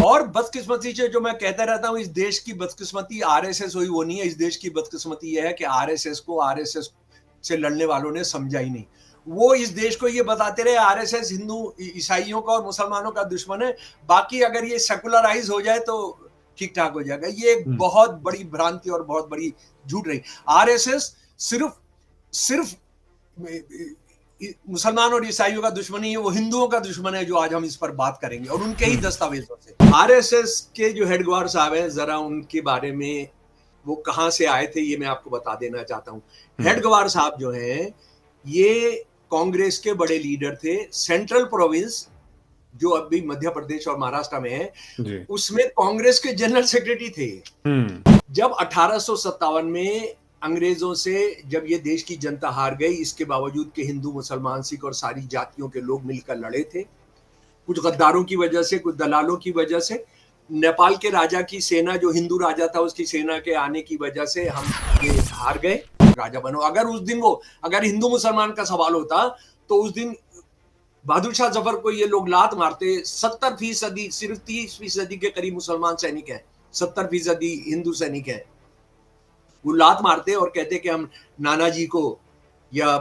और बदकिस्मती से जो मैं कहता रहता हूं, इस देश की बदकिस्मती आरएसएस हुई वो नहीं है। इस देश की बदकिस्मती यह है कि आरएसएस को आरएसएस से लड़ने वालों ने समझा ही नहीं। वो इस देश को ये बताते रहे आरएसएस हिंदू ईसाइयों का और मुसलमानों का दुश्मन है, बाकी अगर ये सेकुलराइज हो जाए तो ठीक ठाक हो जाएगा। ये एक बहुत बड़ी भ्रांति और बहुत बड़ी झूठ रही। आरएसएस सिर्फ सिर्फ मुसलमान और ईसाइयों का दुश्मन नहीं है, वो हिंदुओं का दुश्मन है, जो आज हम इस पर बात करेंगे और उनके ही दस्तावेजों से। आरएसएस के जो हेड गवार साहब हैं, जरा उनके बारे में, वो कहां से आए थे ये मैं आपको बता देना चाहता हूं। हेड गवार साहब जो हैं, ये कांग्रेस के बड़े लीडर थे। सेंट्रल प्रोविंस जो अभी मध्य प्रदेश और महाराष्ट्र में है, उसमें कांग्रेस के जनरल सेक्रेटरी थे। जब 1857 में अंग्रेजों से जब ये देश की जनता हार गई, इसके बावजूद के हिंदू मुसलमान सिख और सारी जातियों के लोग मिलकर लड़े थे, कुछ गद्दारों की वजह से, कुछ दलालों की वजह से। नेपाल के राजा की सेना, जो हिंदू राजा था, उसकी सेना के आने की वजह से हम ये हार गए, राजा बनो। अगर उस दिन अगर हिंदू मुसलमान का सवाल होता तो उस दिन बहादुर शाह जफर को ये लोग लात मारते। 70%, सिर्फ 30% के करीब मुसलमान सैनिक हैं, 70% हिंदू सैनिक हैं। वो लात मारते और कहते कि हम नानाजी को या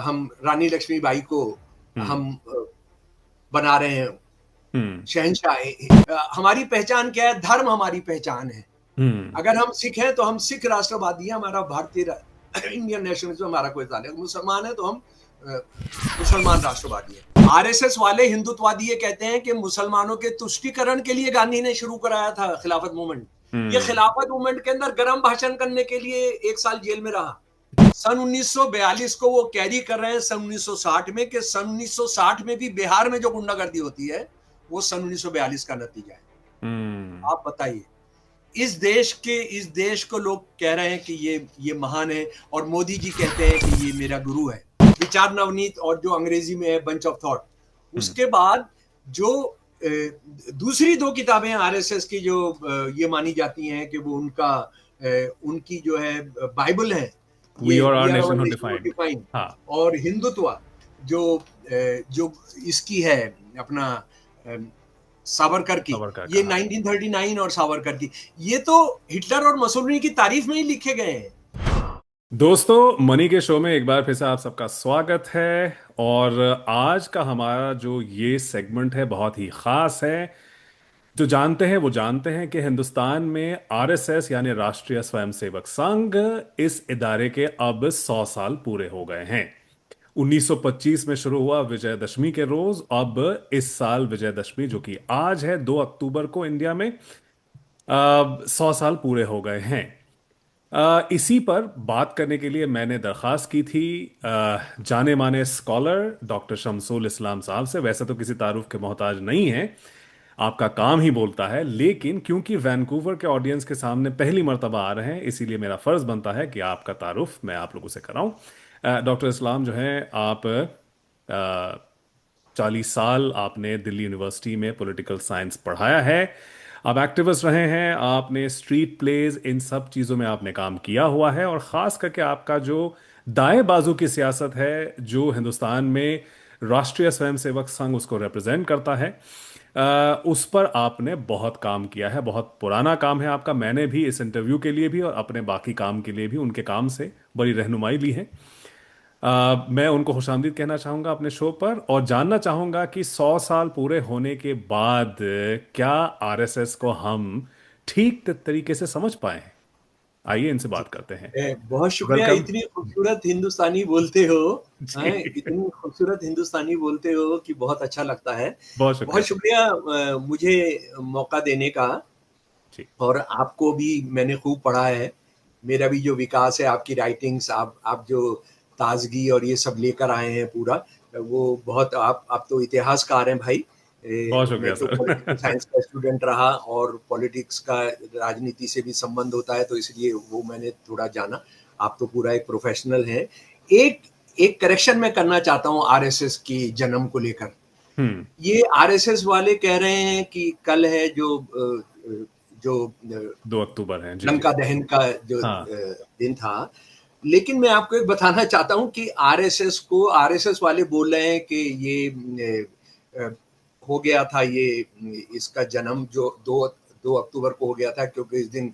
हम रानी लक्ष्मीबाई को हम बना रहे हैं शहंशाह। हमारी पहचान क्या है? धर्म हमारी पहचान है। अगर हम सिख हैं तो हम सिख राष्ट्रवादी हैं, हमारा भारतीय इंडियन नेशनलिज्म हमारा कोई ताल्लुक। मुसलमान है तो हम मुसलमान राष्ट्रवादी है। आरएसएस वाले हिंदुत्ववादी ये कहते हैं कि मुसलमानों के तुष्टीकरण के लिए गांधी ने शुरू कराया था खिलाफत मूवमेंट। ये खिलाफत मूवमेंट के अंदर गरम भाषण करने के लिए 1 साल जेल में रहा। सन 1942 को वो कैरी कर रहे हैं सन 1960 में, कि सन 1960 में भी बिहार में जो गुंडागर्दी होती है वो सन 1942 का नतीजा है। आप बताइए, इस देश को लोग कह रहे हैं कि ये महान है, और मोदी जी कहते हैं कि ये मेरा गुरु है। विचार नवनीत, और जो अंग्रेजी में है बंच ऑफ थॉट। उसके बाद जो दूसरी 2 किताबें आरएसएस की जो ये मानी जाती हैं कि वो उनकी जो है बाइबल है, We are our nation undefined, और हिंदुत्व जो इसकी है अपना सावरकर की, ये 1939 और सावरकर की, ये तो हिटलर और मसोलिनी की तारीफ में ही लिखे गए हैं। दोस्तों, मनी के शो में एक बार फिर से आप सबका स्वागत है। और आज का हमारा जो ये सेगमेंट है बहुत ही खास है। जो जानते हैं वो जानते हैं कि हिंदुस्तान में आरएसएस यानी राष्ट्रीय स्वयंसेवक संघ, इस इदारे के अब 100 साल पूरे हो गए हैं। 1925 में शुरू हुआ विजयदशमी के रोज। अब इस साल विजयदशमी, जो कि आज है 2 अक्टूबर को, इंडिया में 100 साल पूरे हो गए हैं। इसी पर बात करने के लिए मैंने दरख्वास्त की थी जाने माने स्कॉलर डॉक्टर शमसुल इस्लाम साहब से। वैसे तो किसी तारुफ के मोहताज नहीं है, आपका काम ही बोलता है, लेकिन क्योंकि वैंकूवर के ऑडियंस के सामने पहली मर्तबा आ रहे हैं, इसीलिए मेरा फर्ज बनता है कि आपका तारुफ मैं आप लोगों से कराऊं। डॉक्टर इस्लाम जो है, आप 40 साल आपने दिल्ली यूनिवर्सिटी में पॉलिटिकल साइंस पढ़ाया है। आप एक्टिविस्ट रहे हैं, आपने स्ट्रीट प्लेज, इन सब चीज़ों में आपने काम किया हुआ है। और ख़ास करके आपका जो दाएं बाजू की सियासत है, जो हिंदुस्तान में राष्ट्रीय स्वयंसेवक संघ उसको रिप्रेजेंट करता है, उस पर आपने बहुत काम किया है। बहुत पुराना काम है आपका। मैंने भी इस इंटरव्यू के लिए भी और अपने बाकी काम के लिए भी उनके काम से बड़ी रहनुमाई ली है। मैं उनको खुशामदीद कहना चाहूँगा अपने शो पर, और जानना चाहूँगा कि 100 साल पूरे होने के बाद क्या आरएसएस को हम ठीक तरीके से समझ पाए हैं। आइए इनसे बात करते हैं। बहुत शुक्रिया, इतनी खूबसूरत हिंदुस्तानी बोलते हो, इतनी खूबसूरत हिंदुस्तानी बोलते हो कि बहुत अच्छा लगता है। बहुत शुक्रिया मुझे मौका देने का। और आपको भी मैंने खूब पढ़ा है। मेरा भी जो विकास है, आपकी राइटिंग्स, आप जो ताजगी और ये सब लेकर आए हैं पूरा, वो बहुत, आप तो इतिहासकार हैं भाई। मैं तो पॉलिटिकल साइंस का स्टूडेंट रहा, और पॉलिटिक्स का राजनीति से भी संबंध होता है, तो इसलिए वो मैंने थोड़ा जाना। आप तो पूरा एक प्रोफेशनल हैं। एक करेक्शन मैं करना चाहता हूँ आरएसएस के जन्म को लेकर। ये आरएसएस वाले कह रहे हैं कि कल है जो 2 अक्टूबर है, लंका दहन का जो दिन था। लेकिन मैं आपको एक बताना चाहता हूं कि आरएसएस वाले बोल रहे हैं कि ये हो गया था ये, इसका जन्म जो 2 अक्टूबर को हो गया था, क्योंकि इस दिन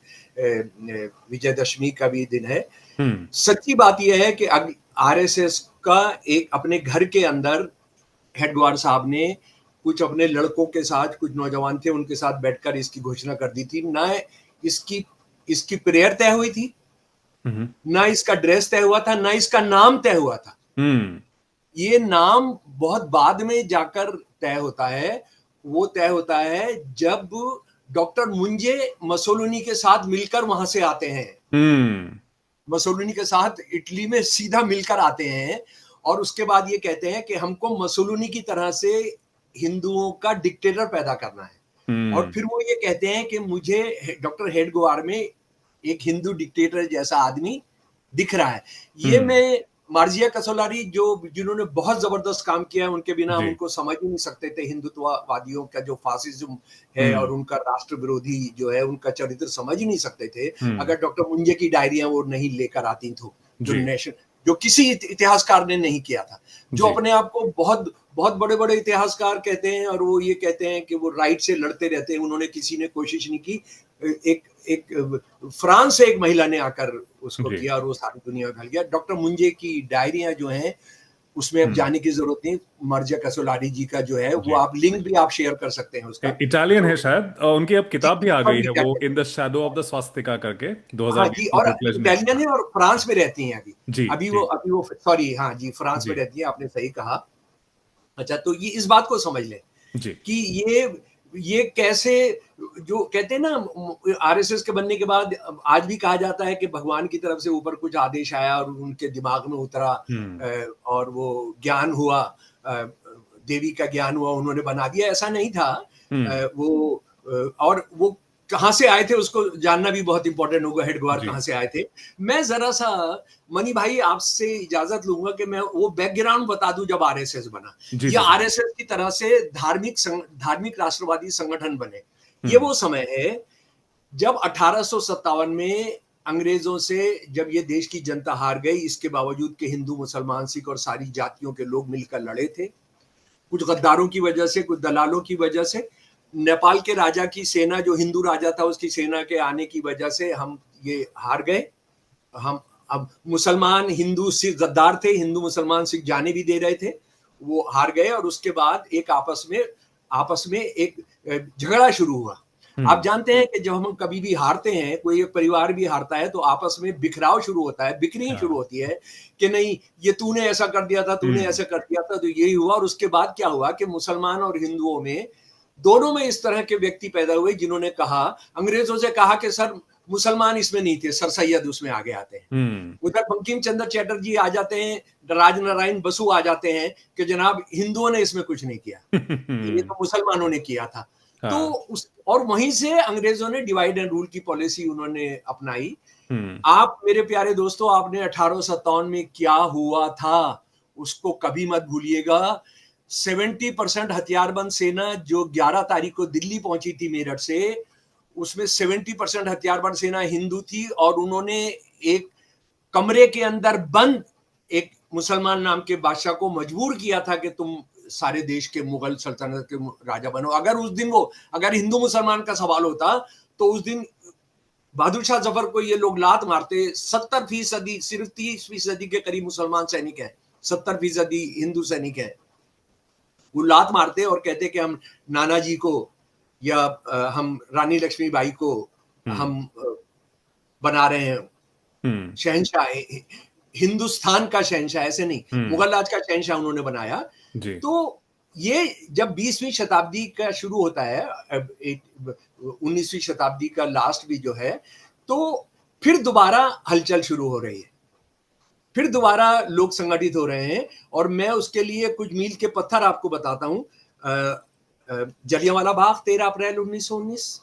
विजयदशमी का भी दिन है। सच्ची बात यह है कि आरएसएस का एक अपने घर के अंदर हेडगेवार साहब ने कुछ अपने लड़कों के साथ, कुछ नौजवान थे उनके साथ बैठकर इसकी घोषणा कर दी थी। ना इसकी प्रेयर तय हुई थी, ना इसका ड्रेस तय हुआ था, ना इसका नाम तय हुआ था। ये नाम बहुत बाद में जाकर तय होता है। वो तय होता है जब डॉक्टर मुंजे मसोलिनी के साथ मिलकर वहां से आते हैं। मसोलिनी के साथ इटली में सीधा मिलकर आते हैं और उसके बाद ये कहते हैं कि हमको मसोलिनी की तरह से हिंदुओं का डिक्टेटर पैदा करना है। और फिर वो ये कहते हैं कि मुझे डॉक्टर हेडगेवार में एक हिंदू डिक्टेटर जैसा आदमी दिख रहा है। ये मैं मार्जिया कसोलारी जिन्होंने बहुत जबरदस्त काम किया है, उनके बिना हम उनको समझ ही नहीं सकते थे। हिंदुत्ववादियों का जो फासिज्म है और उनका राष्ट्र विरोधी जो है, उनका चरित्र समझ ही नहीं सकते थे अगर डॉक्टर मुंजे की डायरियां वो नहीं लेकर आती तो, जो किसी इतिहासकार ने नहीं किया था, जो अपने आप को बहुत बहुत बड़े बड़े इतिहासकार कहते हैं और वो ये कहते हैं कि वो राइट से लड़ते रहते हैं। उन्होंने किसी ने कोशिश नहीं की। एक फ्रांस से एक महिला ने आकर उसको किया और वो सारी दुनिया में फैल गया। डॉक्टर मुंजे की डायरियां जो हैं उसमें अब जाने की जरूरत नहीं। मार्जिया कसोलारी जी का जो है वो आप लिंक भी आप शेयर कर सकते हैं उसका। इटालियन है शायद, उनकी अब किताब भी आ गई है, वो in the shadow of the Swastika करके, हाँ जी, 2020 में और फुल-फ्लेज में। इटालियन है और फ्रांस में रहती हैं जी अभी जी वो सॉरी, हाँ जी, फ्रांस में रहती है, आपने सही कहा। अच्छा, तो ये इस बात को समझ लें जी कि ये कैसे, जो कहते हैं ना आरएसएस के बनने के बाद आज भी कहा जाता है कि भगवान की तरफ से ऊपर कुछ आदेश आया और उनके दिमाग में उतरा और वो ज्ञान हुआ, देवी का ज्ञान हुआ, उन्होंने बना दिया। ऐसा नहीं था। और वो कहाँ से आए थे उसको जानना भी बहुत इंपॉर्टेंट होगा, हेडगेवार कहाँ से आए थे। मैं जरा सा मनी भाई आपसे इजाजत लूंगा कि मैं वो बैकग्राउंड बता दूं जब आरएसएस बना। या आरएसएस की तरह से धार्मिक राष्ट्रवादी संगठन बने। ये वो समय है जब 1857 में अंग्रेजों से जब ये देश की जनता हार गई, इसके बावजूद के हिंदू, मुसलमान, सिख और सारी जातियों के लोग मिलकर लड़े थे। कुछ गद्दारों की वजह से, कुछ दलालों की वजह से, नेपाल के राजा की सेना, जो हिंदू राजा था, उसकी सेना के आने की वजह से हम ये हार गए। हम अब मुसलमान, हिंदू, सिख गद्दार थे, हिंदू मुसलमान सिख जाने भी दे रहे थे, वो हार गए। और उसके बाद एक आपस में एक झगड़ा शुरू हुआ। आप जानते हैं कि जब हम कभी भी हारते हैं, कोई एक परिवार भी हारता है, तो आपस में बिखराव शुरू होता है, बिक्री शुरू होती है कि नहीं ये तूने ऐसा कर दिया था, तूने ऐसा कर दिया था, तो यही हुआ। और उसके बाद क्या हुआ कि मुसलमान और हिंदुओं में, दोनों में इस तरह के व्यक्ति पैदा हुए जिन्होंने कहा, अंग्रेजों से कहा कि सर मुसलमान इसमें नहीं थे, सर सैयद उसमें आगे आते हैं। उधर बंकिम चंद्र चटर्जी आ जाते हैं, राजनारायण बसु आ जाते हैं कि जनाब हिंदुओं ने इसमें कुछ नहीं किया, ये तो मुसलमानों ने किया था। तो और वहीं से अंग्रेजों ने डिवाइड एंड रूल की पॉलिसी उन्होंने अपनाई। आप मेरे प्यारे दोस्तों, आपने 1857 में क्या हुआ था उसको कभी मत भूलिएगा। 70% हथियारबंद सेना जो 11 तारीख को दिल्ली पहुंची थी मेरठ से, उसमें 70% हथियारबंद सेना हिंदू थी। और उन्होंने एक कमरे के अंदर बंद एक मुसलमान नाम के बादशाह को मजबूर किया था कि तुम सारे देश के मुगल सल्तनत के राजा बनो। अगर हिंदू मुसलमान का सवाल होता तो उस दिन बहादुर शाह जफर को ये लोग लात मारते। 70%, सिर्फ 30% के करीब मुसलमान सैनिक हैं, 70% हिंदू सैनिक हैं। वो लात मारते और कहते कि हम नाना जी को या हम रानी लक्ष्मीबाई को हम बना रहे हैं शहंशाह, हिंदुस्तान का शहंशाह, ऐसे नहीं मुगल राज का शहंशाह उन्होंने बनाया। तो ये जब 20वीं शताब्दी का शुरू होता है, 19वीं शताब्दी का लास्ट भी जो है, तो फिर दोबारा हलचल शुरू हो रही है, फिर दोबारा लोग संगठित हो रहे हैं। और मैं उसके लिए कुछ मील के पत्थर आपको बताता हूं। जलियांवाला बाग 13 अप्रैल 1919,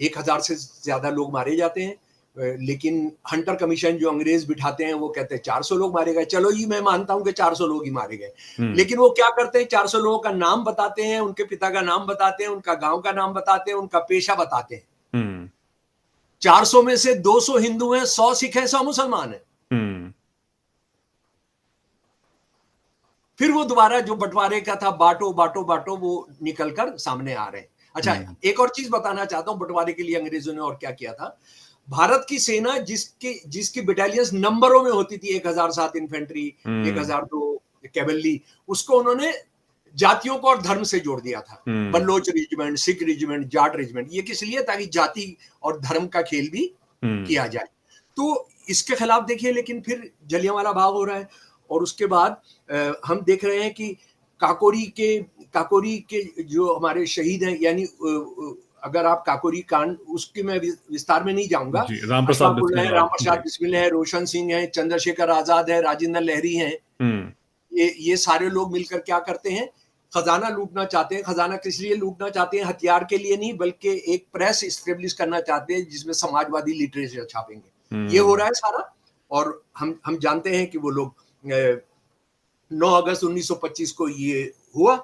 1000 से ज्यादा लोग मारे जाते हैं। लेकिन हंटर कमीशन जो अंग्रेज बिठाते हैं वो कहते हैं 400 लोग मारे गए। चलो जी, मैं मानता हूं कि 400 लोग ही मारे गए, लेकिन वो क्या करते हैं, 400 लोगों का नाम बताते हैं, उनके पिता का नाम बताते हैं, उनका गांव का नाम बताते हैं, उनका पेशा बताते हैं। 400 में से 200 हिंदू हैं, 100 सिख हैं, 100 मुसलमान हैं। फिर वो दोबारा जो बंटवारे का था, बांटो बांटो बांटो, वो निकलकर सामने आ रहे हैं। अच्छा, एक और चीज बताना चाहता हूं, बंटवारे के लिए अंग्रेजों ने और क्या किया था। भारत की सेना जिसकी बटालियंस नंबरों में होती थी, 1007 इन्फेंट्री, 1002 कैवलरी, उसको उन्होंने जातियों को और धर्म से जोड़ दिया था। Baloch regiment, Sikh regiment, Jat regiment, ये किस लिए? ताकि जाति और धर्म का खेल भी किया जाए। तो इसके खिलाफ देखिए, लेकिन फिर जलियांवाला बाग हो रहा है, और उसके बाद हम देख रहे हैं कि काकोरी के जो हमारे शहीद हैं, यानी अगर आप काकोरी कांड, उसकी मैं विस्तार में नहीं जाऊंगा। रामप्रसाद बिस्मिल है, रोशन सिंह है, चंद्रशेखर आजाद है, राजेंद्र लहरी हैं। ये सारे लोग मिलकर क्या करते हैं? खजाना लूटना चाहते हैं। खजाना किस लिए लूटना चाहते हैं? हथियार के लिए नहीं, बल्कि एक प्रेस स्टेब्लिश करना चाहते हैं जिसमें समाजवादी लिटरेचर छापेंगे। ये हो रहा है सारा। और हम जानते हैं कि वो लोग 9 अगस्त 1925 को ये हुआ।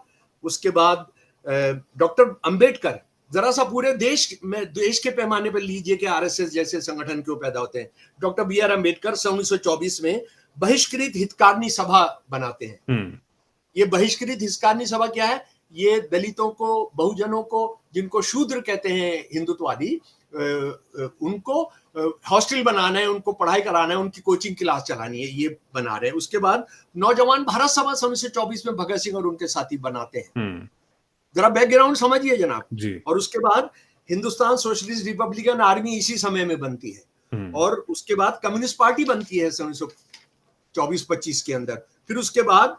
उसके बाद डॉक्टर अंबेडकर, जरा सा पूरे देश के पैमाने पर लीजिए कि आरएसएस जैसे संगठन क्यों पैदा होते हैं। डॉक्टर बी आर अम्बेडकर 1924 में बहिष्कृत हितकारिणी सभा बनाते हैं। ये बहिष्कृत हितकारिणी सभा क्या है? ये दलितों को, बहुजनों को, जिनको शूद्र कहते हैं हिंदुत्ववादी, उनको हॉस्टल बनाना है, उनको पढ़ाई कराना है, उनकी कोचिंग क्लास चलानी है, ये बना रहे हैं। उसके बाद नौजवान भारत सभा 1924 में भगत सिंह और उनके साथी बनाते हैं। जरा बैकग्राउंड समझिए जनाब। और उसके बाद हिंदुस्तान सोशलिस्ट रिपब्लिकन आर्मी इसी समय में बनती है। और उसके बाद कम्युनिस्ट पार्टी बनती है 1924-25 के अंदर। फिर उसके बाद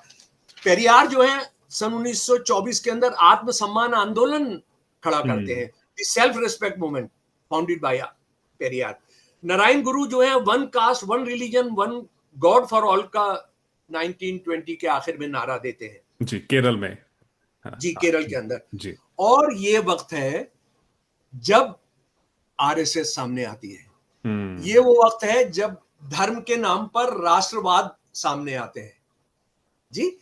पेरियार जो है सन 1924 के अंदर आत्मसम्मान आंदोलन खड़ा करते हैं, self respect movement founded by Periyar. Narayan गुरु जो है one cast one religion one God for all का 1920 के आखिर में नारा देते हैं जी, केरल में। जी, केरल के अंदर जी। और ये वक्त है जब आरएसएस सामने आती है। ये वो वक्त है जब धर्म के नाम पर राष्ट्रवाद सामने आते हैं जी।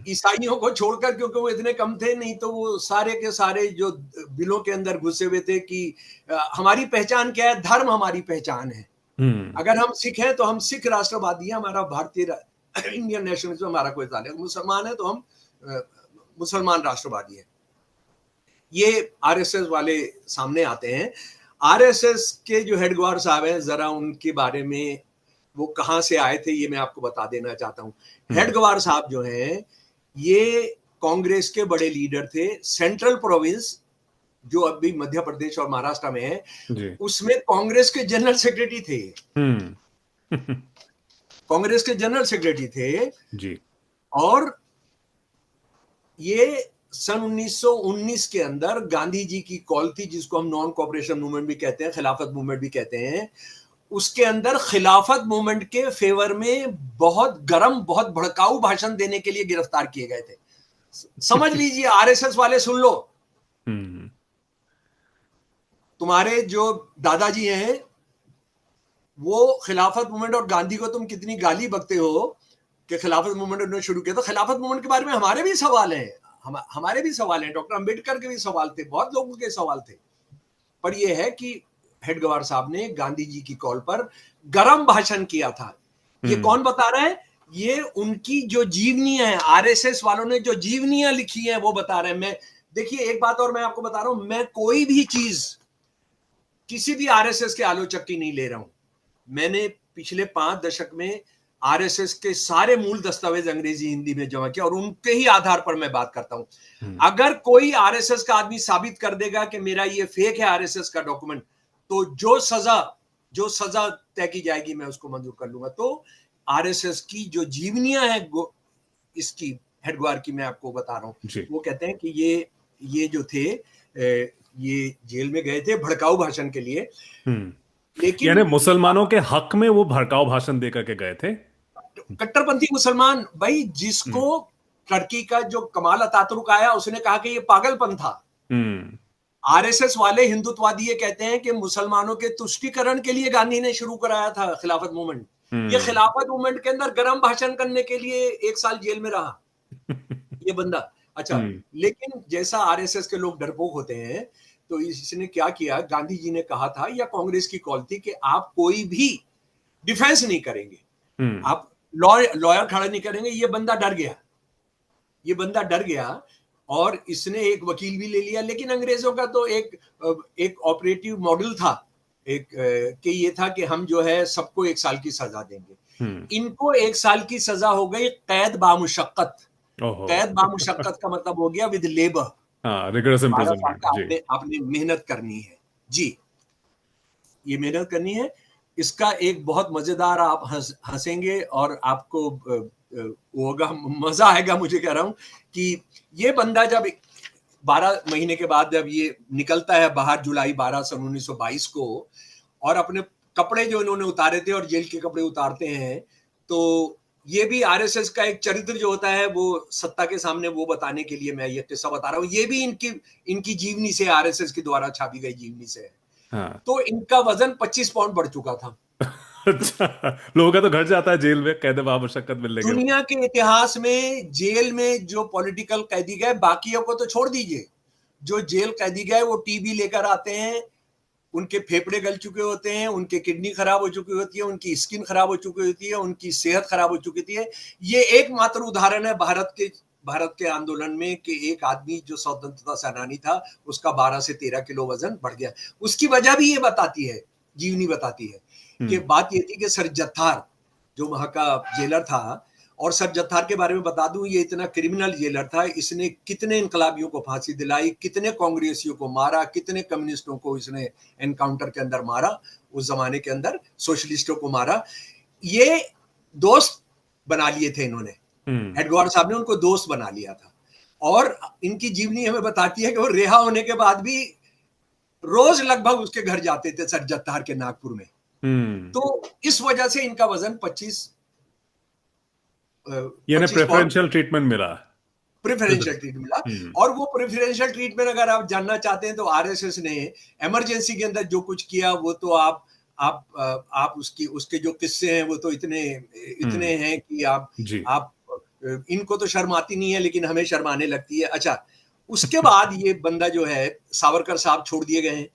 ईसाइयों को छोड़कर, क्योंकि वो इतने कम थे, नहीं तो वो सारे के सारे जो बिलों के अंदर घुसे हुए थे कि हमारी पहचान क्या है, धर्म हमारी पहचान है। अगर हम सिख हैं तो हम सिख राष्ट्रवादी हैं, हमारा भारतीय इंडियन नेशनलिज्म हमारा कोई ताल्लुक, मुसलमान है तो हम मुसलमान राष्ट्रवादी हैं। ये आरएसएस वाले सामने आते हैं। आरएसएस के जो हेडक्वार्टर साहब हैं, जरा उनके बारे में, वो कहां से आए थे, ये मैं आपको बता देना चाहता हूं। हेडक्वार्टर साहब जो हैं, ये कांग्रेस के बड़े लीडर थे। सेंट्रल प्रोविंस जो अभी मध्य प्रदेश और महाराष्ट्र में है, उसमें कांग्रेस के जनरल सेक्रेटरी थे। कांग्रेस के जनरल सेक्रेटरी थे जी। और ये सन 1919 के अंदर गांधी जी की कॉल थी, जिसको हम नॉन कोऑपरेशन मूवमेंट भी कहते हैं, खिलाफत मूवमेंट भी कहते हैं। उसके अंदर खिलाफत मूवमेंट के फेवर में बहुत गर्म, बहुत भड़काऊ भाषण देने के लिए गिरफ्तार किए गए थे। समझ लीजिए, आरएसएस वाले सुन लो, तुम्हारे जो दादाजी हैं वो खिलाफत मूवमेंट और गांधी को तुम कितनी गाली बकते हो कि खिलाफत मूवमेंट उन्होंने शुरू किया। तो खिलाफत मूवमेंट के बारे में हमारे भी सवाल हैं, हमारे भी सवाल हैं, डॉक्टर अंबेडकर के भी सवाल थे, बहुत लोगों के सवाल थे। पर यह है कि हेडगेवार साहब ने गांधी जी की कॉल पर गरम भाषण किया था। ये कौन बता रहा है? ये उनकी जो जीवनियां हैं, आरएसएस वालों ने जो जीवनियां लिखी हैं वो बता रहे हैं। मैं देखिए, एक बात और मैं आपको बता रहा हूं, मैं कोई भी चीज किसी भी आरएसएस के आलोचक की नहीं ले रहा हूं। मैंने पिछले 5 दशक में आरएसएस के सारे मूल दस्तावेज अंग्रेजी हिंदी में जमा किया और उनके ही आधार पर मैं बात करता हूं। अगर कोई आरएसएस का आदमी साबित कर देगा कि मेरा ये फेक है आरएसएस का डॉक्यूमेंट, तो जो सजा तय की जाएगी मैं उसको मंजूर कर लूंगा। तो आरएसएस की जो जीवनियां हैं इसकी हेडगेवार की मैं आपको बता रहा हूं। वो कहते हैं कि ये जो थे, ये जेल में गए थे भड़काऊ भाषण के लिए। लेकिन यानी मुसलमानों के हक में वो भड़काऊ भाषण देकर के गए थे। कट्टरपंथी मुसलमान भाई, जिसको टर्की का जो कमाल अतातुर्क आया, उसने कहा कि ये पागलपन था। आरएसएस वाले हिंदुत्ववादी ये कहते हैं कि मुसलमानों के तुष्टीकरण के लिए गांधी ने शुरू कराया था खिलाफत मूवमेंट। ये खिलाफत मूवमेंट के अंदर गरम भाषण करने के लिए 1 साल जेल में रहा ये बंदा। अच्छा, लेकिन जैसा आरएसएस के लोग डरपोक होते हैं, तो इसने क्या किया, गांधी जी ने कहा था, या कांग्रेस की कॉल थी कि आप कोई भी डिफेंस नहीं करेंगे, आप लॉयर खड़ा नहीं करेंगे। ये बंदा डर गया, ये बंदा डर गया और इसने एक वकील भी ले लिया। लेकिन अंग्रेजों का तो एक ऑपरेटिव मॉडल था, कि ये था कि हम जो है सबको 1 साल की सजा देंगे। इनको 1 साल की सजा हो गई कैद बामुशक्कत। ओहो। कैद बामुशक्कत का मतलब हो गया विद लेबर। हाँ, रिगरस 12 साल इम्प्रिजनमेंट का जी। आपने मेहनत करनी है जी, ये मेहनत करनी है। इसका एक बहुत मजेदार, आप हंसेंगे और आपको वो होगा, मजा आएगा। मुझे कह रहा हूं कि ये बंदा जब 12 महीने के बाद जब ये निकलता है बाहर, जुलाई 12 सन 1922 को, और अपने कपड़े जो इन्होंने उतारे थे और जेल के कपड़े उतारते हैं, तो ये भी आरएसएस का एक चरित्र जो होता है वो सत्ता के सामने वो बताने के लिए मैं ये किस्सा बता रहा हूं। ये भी इनकी जीवनी से, आरएसएस के द्वारा छापी गई जीवनी से है। हाँ। तो इनका वजन 25 पाउंड बढ़ चुका था। अच्छा, लोगों का तो घट जाता है जेल में कैद बामुशक्कत मिलने के बाद। दुनिया के इतिहास में जेल में जो पॉलिटिकल कैदी गए, बाकियों को तो छोड़ दीजिए, जो जेल कैदी गए वो टीबी लेकर आते हैं, उनके फेफड़े गल चुके होते हैं, उनके किडनी खराब हो चुकी होती है, उनकी स्किन खराब हो चुकी होती है, उनकी सेहत खराब हो चुकी होती है। ये एकमात्र उदाहरण है भारत के आंदोलन में कि एक आदमी जो स्वतंत्रता सेनानी था, उसका 12 से 13 किलो वजन बढ़ गया। उसकी वजह भी ये बताती है, जीवनी बताती है कि बात ये थी कि सर जत्थार जो वहां का जेलर था, और सर जत्थार के बारे में बता दूं, ये इतना क्रिमिनल जेलर था, इसने कितने इनकलाबियों को फांसी दिलाई, कितने कांग्रेसियों को मारा, कितने कम्युनिस्टों को इसने एनकाउंटर के अंदर मारा, उस जमाने के अंदर सोशलिस्टों को मारा। ये दोस्त बना लिए थे इन्होंने, एडवर्ड साहब ने उनको दोस्त बना लिया था। और इनकी जीवनी हमें बताती है कि वो रिहा होने के बाद भी रोज लगभग उसके घर जाते थे, सर जत्थार के नागपुर में। तो इस वजह से इनका वजन 25 यानी 25 पाउंड प्रेफरेंशियल ट्रीटमेंट मिला। प्रेफरेंशियल ट्रीटमेंट मिला। और वो प्रेफरेंशियल ट्रीटमेंट अगर आप जानना चाहते हैं तो आरएसएस ने इमरजेंसी के अंदर जो कुछ किया वो तो आप उसके जो किस्से हैं वो तो इतने हैं कि आप इनको तो शर्म आती नहीं है, लेकिन हमें शर्म आने लगती है। अच्छा, उसके बाद ये बंदा जो है, सावरकर साहब छोड़ दिए गए हैं।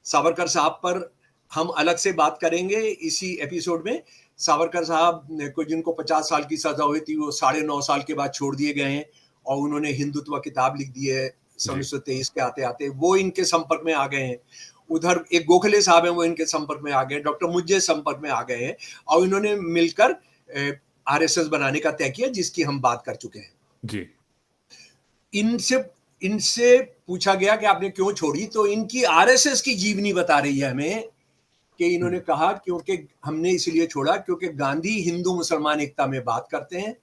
सावरकर साहब पर हम अलग से बात करेंगे इसी एपिसोड में। सावरकर साहब को, जिनको 50 साल की सजा हुई थी, वो 9.5 साल के बाद छोड़ दिए गए हैं और उन्होंने हिंदुत्व किताब लिख दी है 1923 के आते आते। वो इनके संपर्क में आ गए हैं। उधर एक गोखले साहब हैं, वो इनके संपर्क में आ गए। डॉक्टर मुज्जे संपर्क में आ गए हैं और इन्होंने मिलकर आरएसएस बनाने का तय किया, जिसकी हम बात कर चुके हैं जी। इनसे पूछा गया कि आपने क्यों छोड़ी, तो इनकी आरएसएस की जीवनी बता रही है हमें कि इन्होंने कहा क्योंकि हमने इसलिए छोड़ा क्योंकि गांधी हिंदू मुसलमान एकता में बात करते हैं।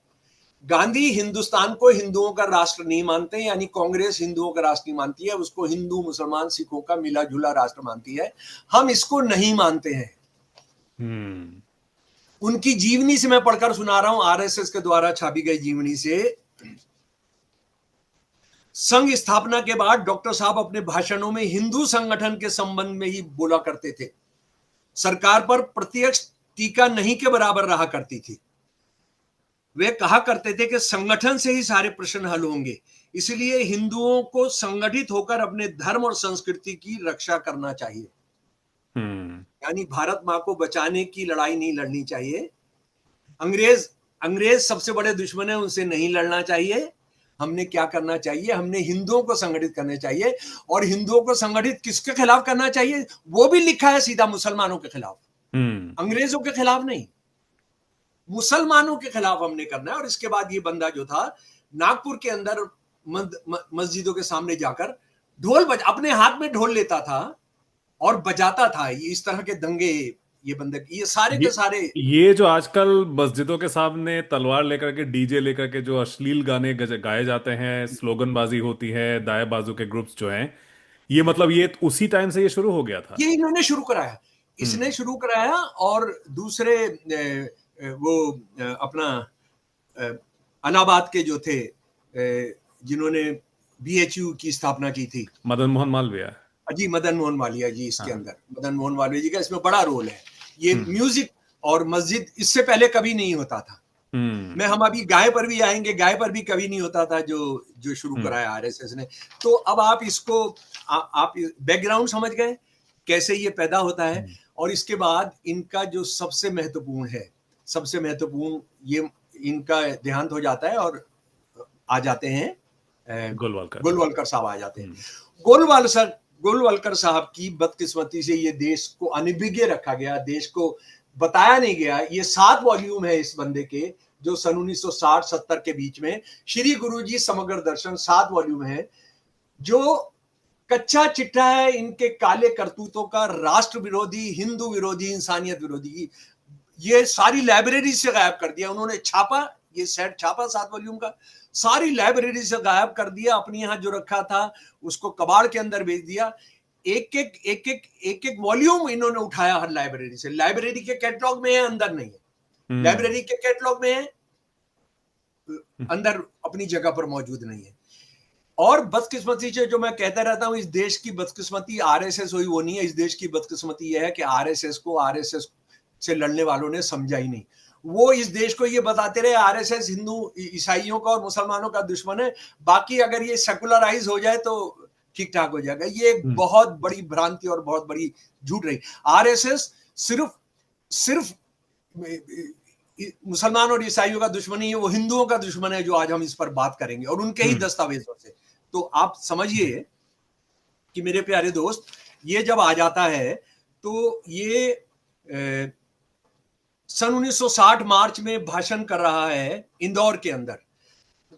गांधी हिंदुस्तान को हिंदुओं का राष्ट्र नहीं मानते, यानी कांग्रेस हिंदुओं का राष्ट्र नहीं मानती है, उसको हिंदू मुसलमान सिखों का मिला जुला राष्ट्र मानती है। हम इसको नहीं मानते हैं। उनकी जीवनी से मैं पढ़कर सुना रहा हूं, आरएसएस के द्वारा छापी गई जीवनी से। संघ स्थापना के बाद डॉक्टर साहब अपने भाषणों में हिंदू संगठन के संबंध में ही बोला करते थे। सरकार पर प्रत्यक्ष टीका नहीं के बराबर रहा करती थी। वे कहा करते थे कि संगठन से ही सारे प्रश्न हल होंगे, इसलिए हिंदुओं को संगठित होकर अपने धर्म और संस्कृति की रक्षा करना चाहिए। यानी भारत मां को बचाने की लड़ाई नहीं लड़नी चाहिए। अंग्रेज सबसे बड़े दुश्मन है, उनसे नहीं लड़ना चाहिए। हमने क्या करना चाहिए? हमने हिंदुओं को संगठित करना चाहिए। और हिंदुओं को संगठित किसके खिलाफ करना चाहिए? वो भी लिखा है सीधा, मुसलमानों के खिलाफ, अंग्रेजों के खिलाफ नहीं, मुसलमानों के खिलाफ हमने करना है। और इसके बाद ये बंदा जो था, नागपुर के अंदर मस्जिदों के सामने जाकर अपने हाथ में ढोल लेता था और बजाता था। ये इस तरह के दंगे, ये बंदे, ये सारे के सारे, ये जो आजकल मस्जिदों के सामने तलवार लेकर के, डीजे लेकर के जो अश्लील गाने गाए जाते हैं, स्लोगनबाजी होती है, दाएं बाजू के ग्रुप्स जो हैं, ये मतलब ये उसी टाइम से ये शुरू हो गया था। ये इन्होंने शुरू कराया, इसने शुरू कराया। और दूसरे वो अपना इलाहाबाद के जो थे, जिन्होंने बीएचयू की स्थापना की थी, मदन मोहन मालवीय जी, मदन मोहन मालवीय जी, इसके अंदर मदन मोहन मालवीय जी का इसमें बड़ा रोल है। ये म्यूजिक और मस्जिद इससे पहले कभी नहीं होता था। हम अभी गाय पर भी आएंगे, गाय पर भी कभी नहीं होता था जो शुरू कराया आरएसएस ने। तो अब आप इसको आप बैकग्राउंड समझ गए कैसे ये पैदा होता है। और इसके बाद इनका जो सबसे महत्वपूर्ण है, सबसे महत्वपूर्ण, ये इनका देहांत हो जाता है और आ जाते हैं, गोलवालकर साहब आ जाते हैं। गोलवालकर साहब की बदकिस्मती से ये देश को अनभिज्ञ रखा गया, देश को बताया नहीं गया। ये 7 वॉल्यूम है इस बंदे के, जो सन 1960-70 के बीच में श्री गुरुजी समग्र दर्शन 7 वॉल्यूम है, जो कच्चा चिट्ठा है इनके काले करतूतों का, राष्ट्र विरोधी, हिंदू विरोधी, इंसानियत विरोधी। ये सारी लाइब्रेरी से गायब कर दिया उन्होंने। छापा, ये सेट छापा 7 वॉल्यूम का, सारी लाइब्रेरी से गायब कर दिया। अपने यहां जो रखा था उसको कबाड़ के अंदर भेज दिया। एक एक वॉल्यूम इन्होंने उठाया हर लाइब्रेरी से। लाइब्रेरी के कैटलॉग में है, अंदर नहीं है। लाइब्रेरी के कैटलॉग में है, अंदर अपनी जगह पर मौजूद नहीं है। और बदकिस्मती से, जो मैं कहता रहता हूं, इस देश की बदकिस्मती आरएसएस हुई वो नहीं है। इस देश की बदकिस्मती यह है कि आरएसएस को आरएसएस से लड़ने वालों ने समझा ही नहीं। वो इस देश को ये बताते रहे आरएसएस हिंदू ईसाइयों का और मुसलमानों का दुश्मन है, बाकी अगर ये सेकुलराइज हो जाए तो ठीक ठाक हो जाएगा। ये एक बहुत बड़ी भ्रांति और बहुत बड़ी झूठ रही। आरएसएस सिर्फ मुसलमान और ईसाइयों का दुश्मन नहीं है, वो हिंदुओं का दुश्मन है, जो आज हम इस पर बात करेंगे, और उनके ही दस्तावेजों से। तो आप समझिए कि मेरे प्यारे दोस्त, ये जब आ जाता है तो ये सन 1960 मार्च में भाषण कर रहा है इंदौर के अंदर।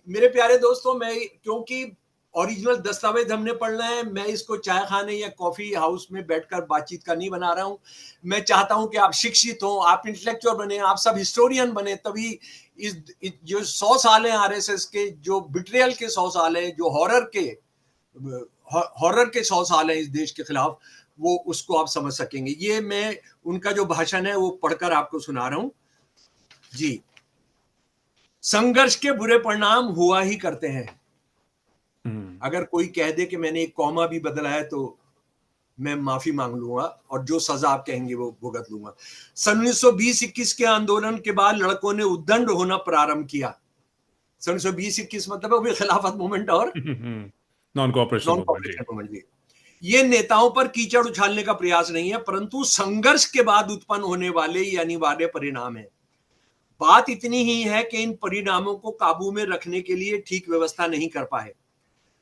मेरे प्यारे दोस्तों, मैं, क्योंकि ओरिजिनल दस्तावेज हमने पढ़ना है, मैं इसको चाय खाने या कॉफी हाउस में बैठकर बातचीत का नहीं बना रहा हूं। मैं चाहता हूं कि आप शिक्षित हो, आप इंटेलेक्चुअल बने, आप सब हिस्टोरियन बने, तभी इस जो 100 साल हैं आरएसएस के, जो बिट्रियल के 100 साल हैं, जो हॉरर के 100 साल हैं इस देश के खिलाफ, वो उसको आप समझ सकेंगे। ये मैं उनका जो भाषण है वो पढ़कर आपको सुना रहा हूं जी। संघर्ष के बुरे परिणाम हुआ ही करते हैं। अगर कोई कह दे कि मैंने एक कॉमा भी बदला है तो मैं माफी मांग लूंगा, और जो सजा आप कहेंगे वो भुगत लूंगा। सन 1920-21 के आंदोलन के बाद लड़कों ने उद्दंड होना प्रारंभ किया। सन 1920-21 मतलब अभी खिलाफत मूवमेंट और नॉन कोऑपरेशन मूवमेंट। ये नेताओं पर कीचड़ उछालने का प्रयास नहीं है, परंतु संघर्ष के बाद उत्पन्न होने वाले ये अनिवार्य परिणाम है। बात इतनी ही है कि इन परिणामों को काबू में रखने के लिए ठीक व्यवस्था नहीं कर पाए।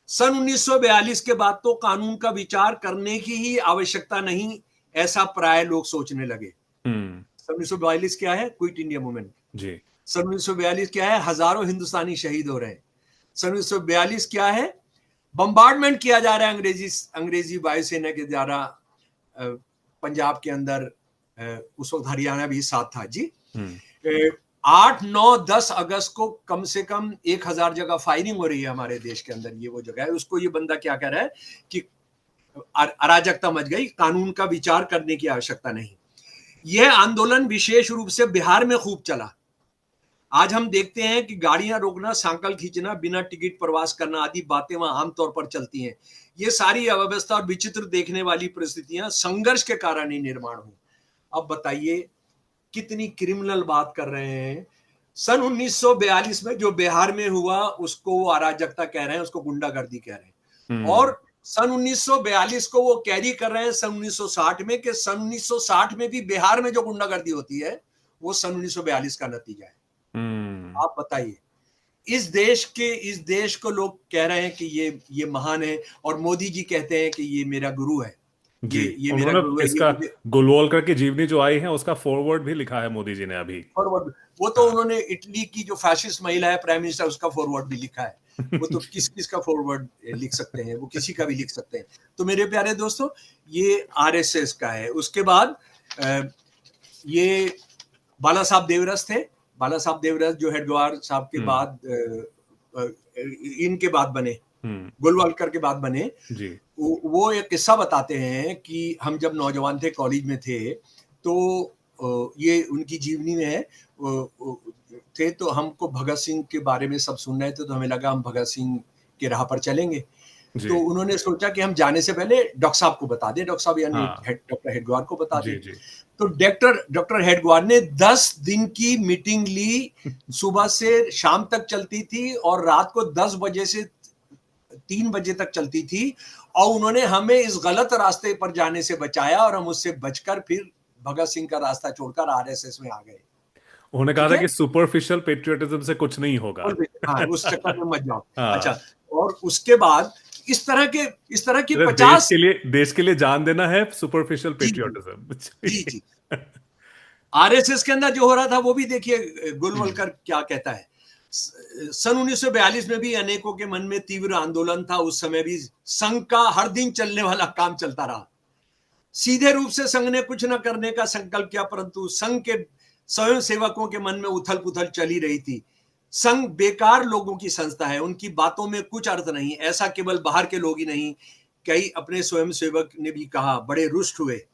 सन 1942 के बाद तो कानून का विचार करने की ही आवश्यकता नहीं, ऐसा प्राय लोग सोचने लगे। सन 1942 क्या है? क्विट इंडिया मूवमेंट जी। सन 1942 क्या है? हजारों हिंदुस्तानी शहीद हो रहे हैं। सन 1942 क्या है? बम्बार्डमेंट किया जा रहा है अंग्रेजी वायुसेना के द्वारा पंजाब के अंदर। उस वक्त हरियाणा भी साथ था जी। 8, 9, 10 अगस्त को कम से कम 1000 जगह फायरिंग हो रही है हमारे देश के अंदर। ये वो जगह है। उसको ये बंदा क्या कह रहा है कि अराजकता मच गई, कानून का विचार करने की आवश्यकता नहीं। यह आंदोलन विशेष रूप से बिहार में खूब चला। आज हम देखते हैं कि गाड़ियां रोकना, सांकल खींचना, बिना टिकट प्रवास करना आदि बातें वहां आमतौर पर चलती हैं। ये सारी अव्यवस्था और विचित्र देखने वाली परिस्थितियां संघर्ष के कारण ही निर्माण हुई। अब बताइए कितनी क्रिमिनल बात कर रहे हैं। सन 1942 में जो बिहार में हुआ उसको वो अराजकता कह रहे हैं, उसको गुंडागर्दी कह रहे हैं। और सन 1942 को वो कैरी कर रहे हैं सन 1960 में, कि सन 1960 में भी बिहार में जो गुंडागर्दी होती है वो सन 1942 का नतीजा है। आप बताइए, इस देश को लोग कह रहे हैं कि ये महान है, और मोदी जी कहते हैं कि ये मेरा गुरु है। ये मेरा गुरु है। इसका गोलवालकर की जीवनी जो आई है उसका फॉरवर्ड भी लिखा है मोदी जी ने अभी। फॉरवर्ड वो तो उन्होंने इटली की जो फैसिस्ट महिला है प्राइम मिनिस्टर, उसका फॉरवर्ड भी लिखा है। वो तो किस का फॉरवर्ड लिख सकते हैं, वो किसी का भी लिख सकते हैं। तो मेरे प्यारे दोस्तों, ये आरएसएस का है। उसके बाद ये बाला साहब देवरस थे। बाला साहब देवरस जो हेडगेवार साहब के बाद इनके बाद बने, गोलवालकर के बाद बने जी। वो एक किस्सा बताते हैं कि हम जब नौजवान थे, कॉलेज में थे, तो ये उनकी जीवनी में है थे, तो हमको भगत सिंह के बारे में सब सुन रहे थे, तो हमें लगा हम भगत सिंह के राह पर चलेंगे। तो उन्होंने सोचा कि हम जाने से पहले डॉक्टर साहब को बता दें, डॉक्टर साहब यानी डॉक्टर हेडगेवार को बता दें। तो डॉक्टर हेडगेवार ने 10 दिन की मीटिंग ली, सुबह से शाम तक चलती थी और रात को 10 बजे से 3 बजे तक चलती थी, और उन्होंने हमें इस गलत रास्ते पर जाने से बचाया, और हम उससे बचकर फिर भगत सिंह का रास्ता छोड़कर आरएसएस में आ गए। उन्होंने कहा ठीक था है। कि सुपरफिशियल पेट्रियटिज्म से कुछ नहीं होगा। हाँ, उस चक्कर में मत जाओ। अच्छा, हाँ, और उसके बाद इस तरह के इस तरह की अरे 50। देश के लिए जान देना है सुपरफिशियल जी जी जी पेट्रियटिज्म। जी। आरएसएस के अंदर जो हो रहा था वो भी देखिए गोलवलकर क्या कहता है। सन 1942 में भी अनेकों के मन में तीव्र आंदोलन था। उस समय भी संघ का हर दिन चलने वाला काम चलता रहा। सीधे रूप से संघ ने कुछ न करने का संकल्प किया, परंतु संघ के स्वयं सेवकों के मन में उथल पुथल चली रही थी। संघ बेकार लोगों की संस्था है, उनकी बातों में कुछ अर्थ नहीं। ऐसा केवल बाहर के लोग ही नहीं, कई अपने स्वयं सेवक ने भी कहा, बड़े रुष्ट हुए।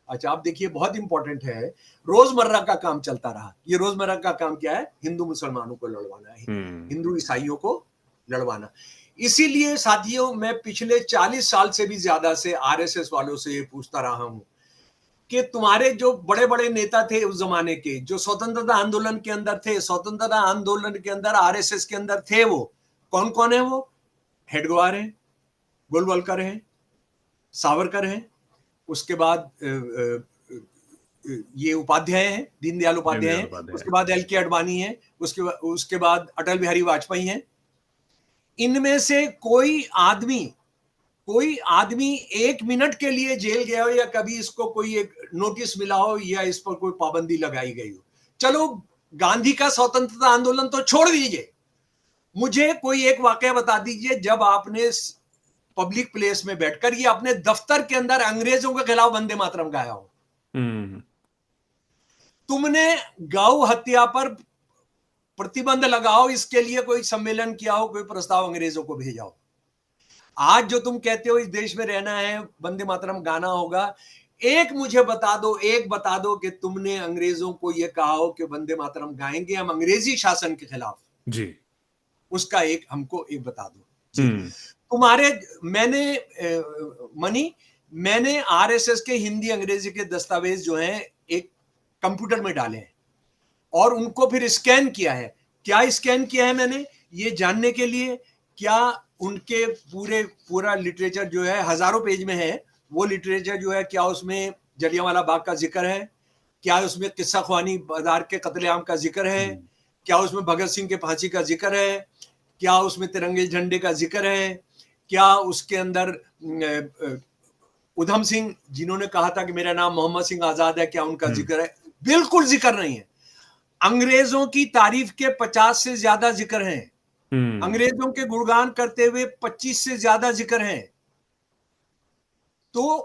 अच्छा, आप देखिए बहुत इंपॉर्टेंट है। रोजमर्रा का काम चलता रहा। ये रोजमर्रा का काम क्या है? हिंदू मुसलमानों को लड़वाना है, हम्म। हिंदू ईसाइयों को लड़वाना। इसीलिए साथियों, मैं पिछले 40 साल से भी ज्यादा से आरएसएस वालों से ये पूछता रहा हूं कि तुम्हारे जो बड़े बड़े नेता थे उस जमाने के, जो स्वतंत्रता आंदोलन के अंदर थे, स्वतंत्रता आंदोलन के अंदर आरएसएस के अंदर थे, वो कौन कौन है? वो हेडगेवार हैं, गोलवलकर हैं, सावरकर हैं, उसके बाद ये उपाध्याय हैं, दीनदयाल उपाध्याय दीनदयाल हैं, उपाध्याय। उसके बाद एल के अडवाणी हैं, उसके बाद अटल बिहारी वाजपेयी हैं। इनमें से कोई आदमी 1 मिनट के लिए जेल गया हो, या कभी इसको कोई एक नोटिस मिला हो, या इस पर कोई पाबंदी लगाई गई हो? चलो, गांधी का स्वतंत्रता आंदोलन तो छोड़ दीजिए, मुझे कोई एक वाकया बता दीजिए जब आपने पब्लिक प्लेस में बैठकर या अपने दफ्तर के अंदर अंग्रेजों के खिलाफ वंदे मातरम गाया हो। हम्म। तुमने गौ हत्या पर प्रतिबंध लगाओ, इसके लिए कोई सम्मेलन किया हो, कोई प्रस्ताव अंग्रेजों को भेजा हो? आज जो तुम कहते हो इस देश में रहना है, वंदे मातरम गाना होगा, मुझे बता दो, एक बता दो कि तुमने अंग्रेजों को यह कहा हो कि वंदे मातरम गाएंगे हम अंग्रेजी शासन के खिलाफ। जी। उसका एक हमको एक बता दो जी। हम्म। तुम्हारे मैंने मनी मैंने आरएसएस के हिंदी अंग्रेजी के दस्तावेज जो हैं एक कंप्यूटर में डाले हैं और उनको फिर स्कैन किया है। क्या स्कैन किया है मैंने? ये जानने के लिए क्या उनके पूरा लिटरेचर जो है हजारों पेज में है, वो लिटरेचर जो है, क्या उसमें जलियांवाला बाग का जिक्र है? क्या उसमें किस्सा ख्वानी बाजार के कत्लेआम का जिक्र है? क्या उसमें भगत सिंह के फांसी का जिक्र है? क्या उसमें तिरंगे झंडे का जिक्र है? क्या उसके अंदर उधम सिंह, जिन्होंने कहा था कि मेरा नाम मोहम्मद सिंह आजाद है, क्या उनका जिक्र है? बिल्कुल जिक्र नहीं है। अंग्रेजों की तारीफ के 50 से ज्यादा जिक्र हैं, अंग्रेजों के गुणगान करते हुए 25 से ज्यादा जिक्र हैं। तो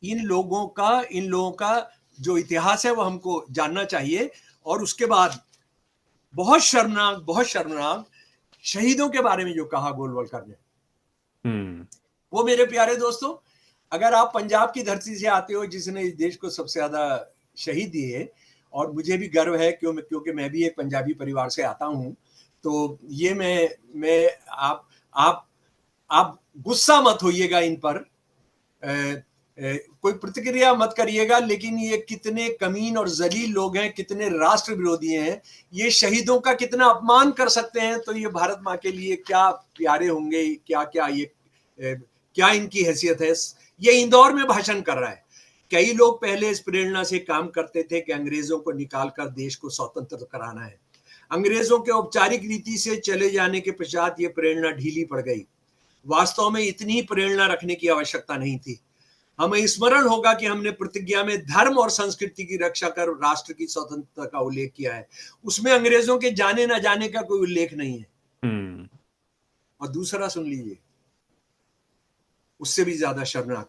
इन लोगों का जो इतिहास है वो हमको जानना चाहिए। और उसके बाद बहुत शर्मनाक शहीदों के बारे में जो कहा गोलवलकर ने, वो मेरे प्यारे दोस्तों, अगर आप पंजाब की धरती से आते हो जिसने इस देश को सबसे ज्यादा शहीद दिए, और मुझे भी गर्व है क्योंकि मैं भी एक पंजाबी परिवार से आता हूं, तो ये मैं आप गुस्सा मत होइएगा इन पर, कोई प्रतिक्रिया मत करिएगा, लेकिन ये कितने कमीन और जलील लोग हैं, कितने राष्ट्र विरोधी हैं, ये शहीदों का कितना अपमान कर सकते हैं। तो ये भारत माँ के लिए क्या प्यारे होंगे, क्या इनकी हैसियत है। ये इंदौर में भाषण कर रहा है। कई लोग पहले इस प्रेरणा से काम करते थे कि अंग्रेजों को निकालकर देश को स्वतंत्र कराना है। अंग्रेजों के औपचारिक रीति से चले जाने के पश्चात ये प्रेरणा ढीली पड़ गई। वास्तव में इतनी प्रेरणा रखने की आवश्यकता नहीं थी। हमें स्मरण होगा कि हमने प्रतिज्ञा में धर्म और संस्कृति की रक्षा कर राष्ट्र की स्वतंत्रता का उल्लेख किया है। उसमें अंग्रेजों के जाने न जाने का कोई उल्लेख नहीं है। और दूसरा सुन लीजिए, उससे भी ज्यादा शर्मनाक,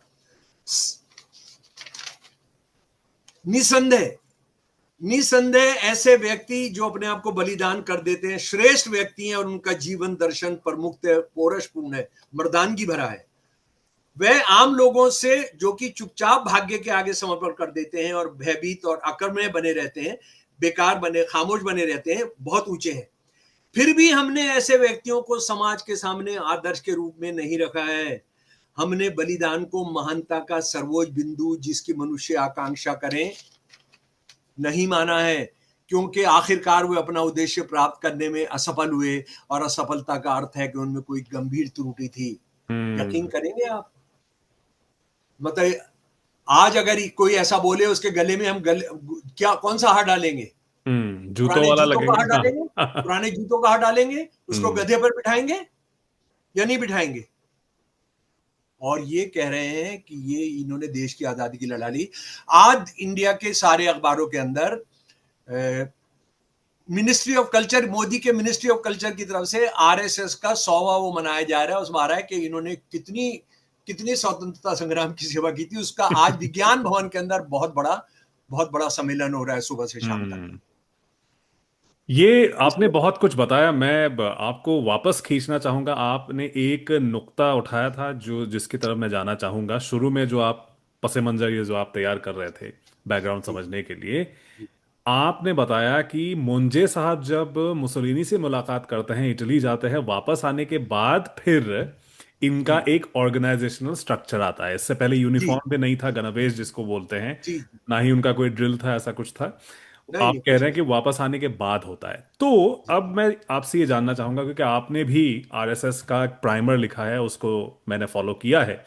निसंदेह ऐसे व्यक्ति जो अपने आप को बलिदान कर देते हैं श्रेष्ठ व्यक्ति हैं, और उनका जीवन दर्शन प्रमुख है, पौरुषपूर्ण है, मर्दानगी भरा है। वह आम लोगों से जो कि चुपचाप भाग्य के आगे समर्पण कर देते हैं और भयभीत और अकर्मण्य बने रहते हैं, बेकार बने, खामोश बने रहते हैं, बहुत ऊंचे हैं। फिर भी हमने ऐसे व्यक्तियों को समाज के सामने आदर्श के रूप में नहीं रखा है। हमने बलिदान को महानता का सर्वोच्च बिंदु जिसकी मनुष्य आकांक्षा करें नहीं माना है, क्योंकि आखिरकार वे अपना उद्देश्य प्राप्त करने में असफल हुए, और असफलता का अर्थ है कि उनमें कोई गंभीर त्रुटि थी। यकीन करेंगे आप? मतलब आज अगर कोई ऐसा बोले, उसके गले में हम कौन सा हार डालेंगे? जूतों वाला जूतों का हाथ लगेगा। डालेंगे, हाँ। पुराने जूतों का हाथ डालेंगे, उसको गधे पर बिठाएंगे या नहीं बिठाएंगे? और ये कह रहे हैं कि ये इन्होंने देश की आजादी की लड़ा ली। आज इंडिया के सारे अखबारों के अंदर मिनिस्ट्री ऑफ कल्चर, मोदी के मिनिस्ट्री ऑफ कल्चर की तरफ से आरएसएस का 100वां वो मनाया जा रहा है। उसमें आ रहा है कि इन्होंने कितनी कितनी स्वतंत्रता संग्राम की सेवा की थी, उसका आज विज्ञान भवन के अंदर बहुत बड़ा सम्मेलन हो रहा है सुबह से शाम तक। हम्म। ये आपने इसमें बहुत कुछ बताया। मैं आपको वापस खींचना चाहूंगा। आपने एक नुक्ता उठाया था जो जिसकी तरफ मैं जाना चाहूंगा। शुरू में जो आप पस मंजर ये जो आप तैयार कर रहे थे बैकग्राउंड जी समझने के लिए, जी आपने बताया कि मोंजे साहब जब मुसोलिनी से मुलाकात करते हैं, इटली जाते हैं, वापस आने के बाद फिर इनका जी एक ऑर्गेनाइजेशनल स्ट्रक्चर आता है। इससे पहले जी यूनिफॉर्म भी नहीं था, गणवेश जिसको बोलते हैं, जी ना ही उनका कोई ड्रिल था, ऐसा कुछ था। नहीं आप नहीं, कह कुछ रहे हैं नहीं। कि वापस आने के बाद होता है। तो जी अब मैं आपसे ये जानना चाहूंगा, क्योंकि आपने भी आरएसएस का प्राइमर लिखा है, उसको मैंने फॉलो किया है,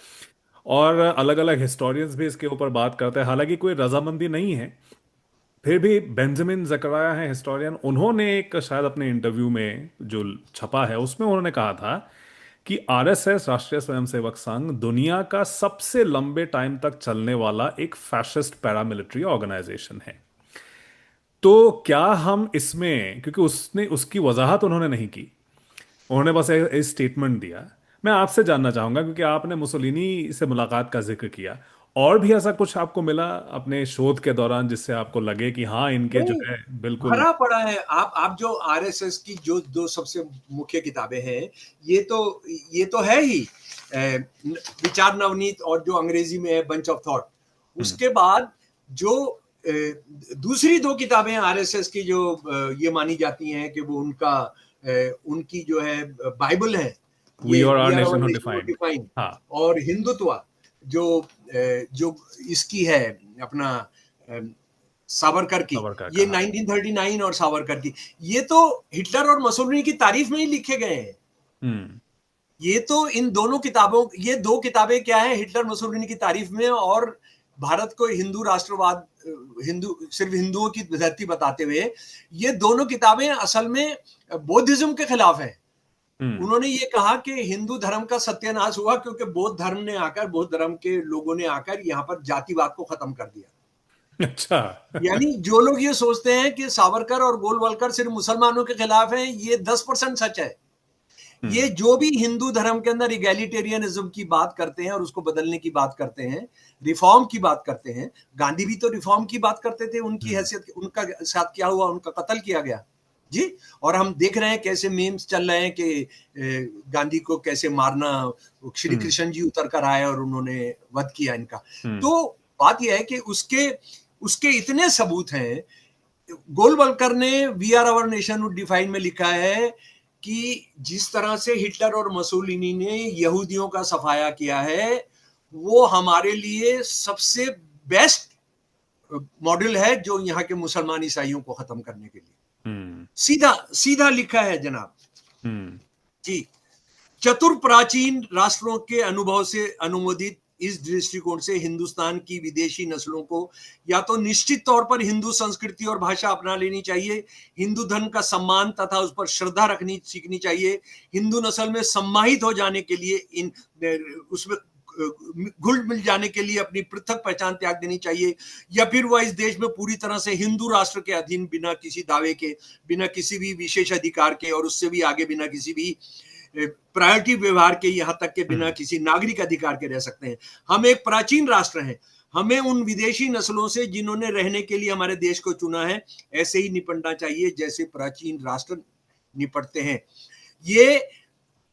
और अलग अलग हिस्टोरियंस भी इसके ऊपर बात करते हैं। हालांकि कोई रजामंदी नहीं है, फिर भी बेंजामिन जकरिया है हिस्टोरियन, उन्होंने एक शायद अपने इंटरव्यू में जो छपा है उसमें उन्होंने कहा था कि आरएसएस, राष्ट्रीय स्वयंसेवक संघ, दुनिया का सबसे लंबे टाइम तक चलने वाला एक फैसिस्ट पैरामिलिट्री ऑर्गेनाइजेशन है। तो क्या हम इसमें, क्योंकि उसने उसकी वजाहत उन्होंने नहीं की, उन्होंने बस एक स्टेटमेंट दिया। मैं आपसे जानना चाहूंगा, क्योंकि आपने मुसोलिनी से मुलाकात का जिक्र किया, और भी ऐसा कुछ आपको मिला अपने शोध के दौरान जिससे आपको लगे कि हाँ इनके जो नहीं, है बिल्कुल। भरा पड़ा है। आप जो आरएसएस की जो दो सबसे मुख्य किताबें हैं, ये तो ये तो है ही, विचार नवनीत और जो अंग्रेजी में है बंच ऑफ थॉट। हम्म। उसके बाद जो दूसरी दो किताबें आरएसएस की जो ये मानी जाती हैं कि वो उनकी जो है बाइबल है, वी ये और we our are our nation who nation defined. Defined, हाँ। और हिंदुत्व जो जो इसकी है अपना सावरकर की, सावरकर का, ये हाँ। 1939 और सावरकर की, ये तो हिटलर और मुसोलिनी की तारीफ में ही लिखे गए हैं। हम्म। ये तो इन दोनों किताबों, ये दो किताबें क्या है, हिटलर मुसोलिनी की तारीफ में और भारत को हिंदू राष्ट्रवाद, हिंदू सिर्फ हिंदुओं की धरती बताते हुए, ये दोनों किताबें असल में बौद्धिज्म के खिलाफ है। हम्म। उन्होंने ये कहा कि हिंदू धर्म का सत्यानाश हुआ क्योंकि बौद्ध धर्म के लोगों ने आकर यहाँ पर जातिवाद को खत्म कर दिया। अच्छा। यानी जो लोग ये सोचते हैं कि सावरकर और गोलवलकर सिर्फ मुसलमानों के खिलाफ हैं, ये 10% सच है। ये हम्म। जो भी हिंदू धर्म के अंदर इगैलिटेरियनिज्म की बात करते हैं और उसको बदलने की बात करते हैं, रिफॉर्म की बात करते हैं, गांधी भी तो रिफॉर्म की बात करते थे। उनकी हम्म। हैसियत, उनका साथ क्या हुआ, उनका कत्ल किया गया जी। और हम देख रहे हैं कैसे मीम्स चल रहे हैं कि गांधी को कैसे मारना, श्री हम्म। कृष्ण जी उतर कर आए और उन्होंने वध किया इनका। हम्म। तो बात यह है कि उसके उसके इतने सबूत हैं। गोलवलकर ने we are our nation defined में लिखा है कि जिस तरह से हिटलर और मसोलिनी ने यहूदियों का सफाया किया है, वो हमारे लिए सबसे बेस्ट मॉडल है जो यहाँ के मुसलमान ईसाइयों को खत्म करने के लिए। हम्म। सीधा सीधा लिखा है जनाब हम्म। जी। चतुर प्राचीन राष्ट्रों के अनुभव से अनुमोदित इस दृष्टिकोण से हिंदुस्तान की विदेशी नस्लों को या तो निश्चित तौर पर हिंदू संस्कृति और भाषा अपना लेनी चाहिए, हिंदू धर्म का सम्मान तथा उस पर श्रद्धा रखनी सीखनी चाहिए, हिंदू नस्ल में सम्माहित हो जाने के लिए इन उसमें घुल मिल जाने के लिए अपनी पृथक पहचान त्याग देनी चाहिए, या फिर वह इस देश में पूरी तरह से हिंदू राष्ट्र के अधीन बिना किसी दावे के, बिना किसी भी विशेष अधिकार के और उससे भी आगे बिना किसी भी प्रायोरिटी व्यवहार के, यहां तक के बिना हम्म। किसी नागरिक अधिकार के रह सकते हैं। हम एक प्राचीन राष्ट्र हैं। हमें उन विदेशी नस्लों से जिन्होंने रहने के लिए हमारे देश को चुना है ऐसे ही निपटना चाहिए जैसे प्राचीन राष्ट्र निपटते हैं। ये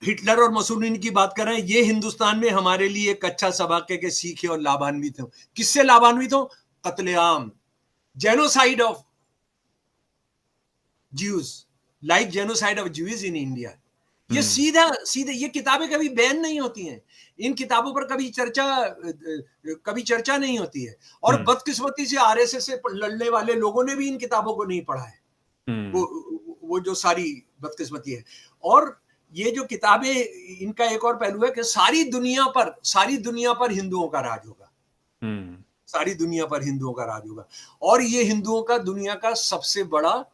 हिटलर और मसोलिनी की बात कर रहे हैं, ये हिंदुस्तान में हमारे लिए एक अच्छा सबक है कि सीखे और लाभान्वित हो। किससे लाभान्वित हो? कत्लेआम, genocide of Jews, like genocide of Jews in India. ये हम्म। सीधा सीधे, ये किताबें कभी बैन नहीं होती हैं, इन किताबों पर कभी चर्चा नहीं होती है। और हम्म। बदकिस्मती से आरएसएस से लड़ने वाले लोगों ने भी इन किताबों को नहीं पढ़ा है। हम्म। वो जो सारी बदकिस्मती है। और ये जो किताबें, इनका एक और पहलू है कि सारी दुनिया पर हिंदुओं का राज होगा। सारी दुनिया पर हिंदुओं का राज होगा। और ये हिंदुओं का दुनिया का सबसे बड़ा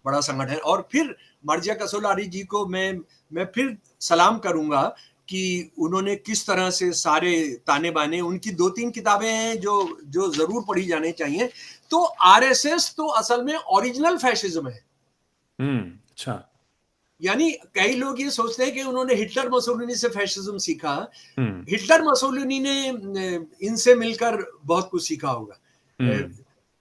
बड़ा संगठन है। और फिर मर्जिया कसोलारी जी को मैं फिर सलाम करूंगा कि उन्होंने किस तरह से सारे ताने बाने, उनकी 2-3 किताबें हैं जो जो जरूर पढ़ी जानी चाहिए। तो आरएसएस तो असल में ओरिजिनल फैशिज्म है। अच्छा। यानी कई लोग ये सोचते हैं कि उन्होंने हिटलर मुसोलिनी से फैशिज्म सीखा। हम्म। हिटलर मुसोलिनी ने इनसे मिलकर बहुत कुछ सीखा होगा। हम्म।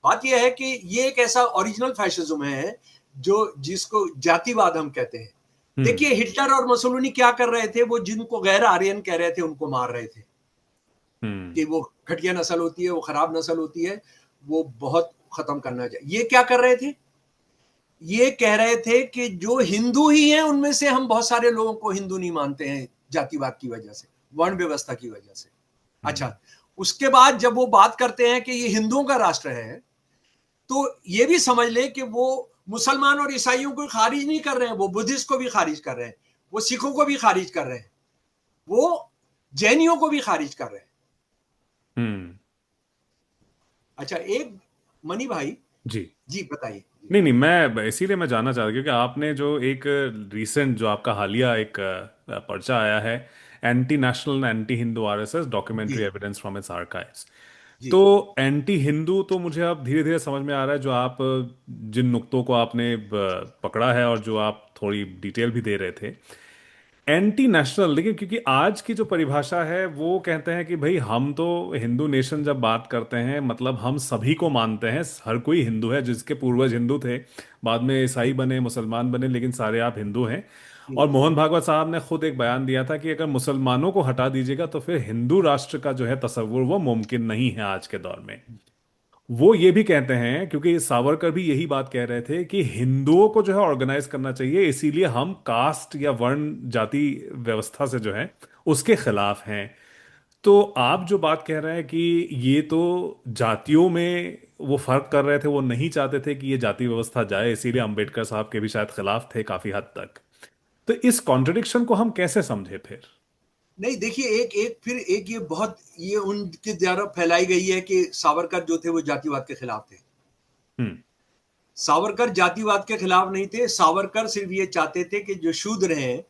बात यह है कि ये एक ऐसा ओरिजिनल फैशिज्म है जो जिसको जातिवाद हम कहते हैं। हम्म। देखिए हिटलर और मुसोलिनी क्या कर रहे थे, वो जिनको गैर आर्यन कह रहे थे उनको मार रहे थे हम्म। कि वो घटिया नस्ल होती है, वो खराब नस्ल होती है, वो बहुत खत्म करना चाहिए। ये क्या कर रहे थे, ये कह रहे थे कि जो हिंदू ही हैं उनमें से हम बहुत सारे लोगों को हिंदू नहीं मानते हैं, जातिवाद की वजह से, वर्ण व्यवस्था की वजह से। अच्छा, उसके बाद जब वो बात करते हैं कि ये हिंदुओं का राष्ट्र है, तो ये भी समझ ले कि वो मुसलमान और ईसाइयों को खारिज नहीं कर रहे हैं, वो बुद्धिस्ट को भी खारिज कर रहे हैं, वो सिखों को भी खारिज कर रहे हैं, वो जैनियों को भी खारिज कर रहे हैं। अच्छा, एक मनी भाई जी। जी बताइए। नहीं नहीं, मैं इसीलिए मैं जानना चाह रहा क्योंकि आपने जो एक रीसेंट जो आपका हालिया एक पर्चा आया है, anti national anti Hindu RSS जी documentary evidence from its archives. जी तो एंटी हिंदू तो मुझे अब धीरे धीरे समझ में आ रहा है, जो आप जिन नुक्तों को आपने पकड़ा है और जो आप थोड़ी डिटेल भी दे रहे थे। एंटी नेशनल, लेकिन क्योंकि आज की जो परिभाषा है वो कहते हैं कि भाई हम तो हिंदू नेशन जब बात करते हैं मतलब हम सभी को मानते हैं, हर कोई हिंदू है, जिसके पूर्वज हिंदू थे, बाद में ईसाई बने, मुसलमान बने, लेकिन सारे आप हिंदू हैं। जी और मोहन भागवत साहब ने खुद एक बयान दिया था कि अगर मुसलमानों को हटा दीजिएगा तो फिर हिंदू राष्ट्र का जो है तसव्वुर वो मुमकिन नहीं है आज के दौर में। वो ये भी कहते हैं, क्योंकि सावरकर भी यही बात कह रहे थे कि हिंदुओं को जो है ऑर्गेनाइज करना चाहिए, इसीलिए हम कास्ट या वर्ण जाति व्यवस्था से जो है उसके खिलाफ हैं। तो आप जो बात कह रहे हैं कि ये तो जातियों में वो फर्क कर रहे थे, वो नहीं चाहते थे कि ये जाति व्यवस्था जाए, इसीलिए अंबेडकर साहब के भी शायद खिलाफ थे काफी हद तक। तो इस कॉन्ट्रडिक्शन को हम कैसे समझे फिर? नहीं, देखिए एक एक फिर एक ये बहुत ये उनके द्वारा फैलाई गई है कि सावरकर जो थे वो जातिवाद के खिलाफ थे। हम्म। सावरकर जातिवाद के खिलाफ नहीं थे। सावरकर सिर्फ ये चाहते थे कि जो शूद्र हैं,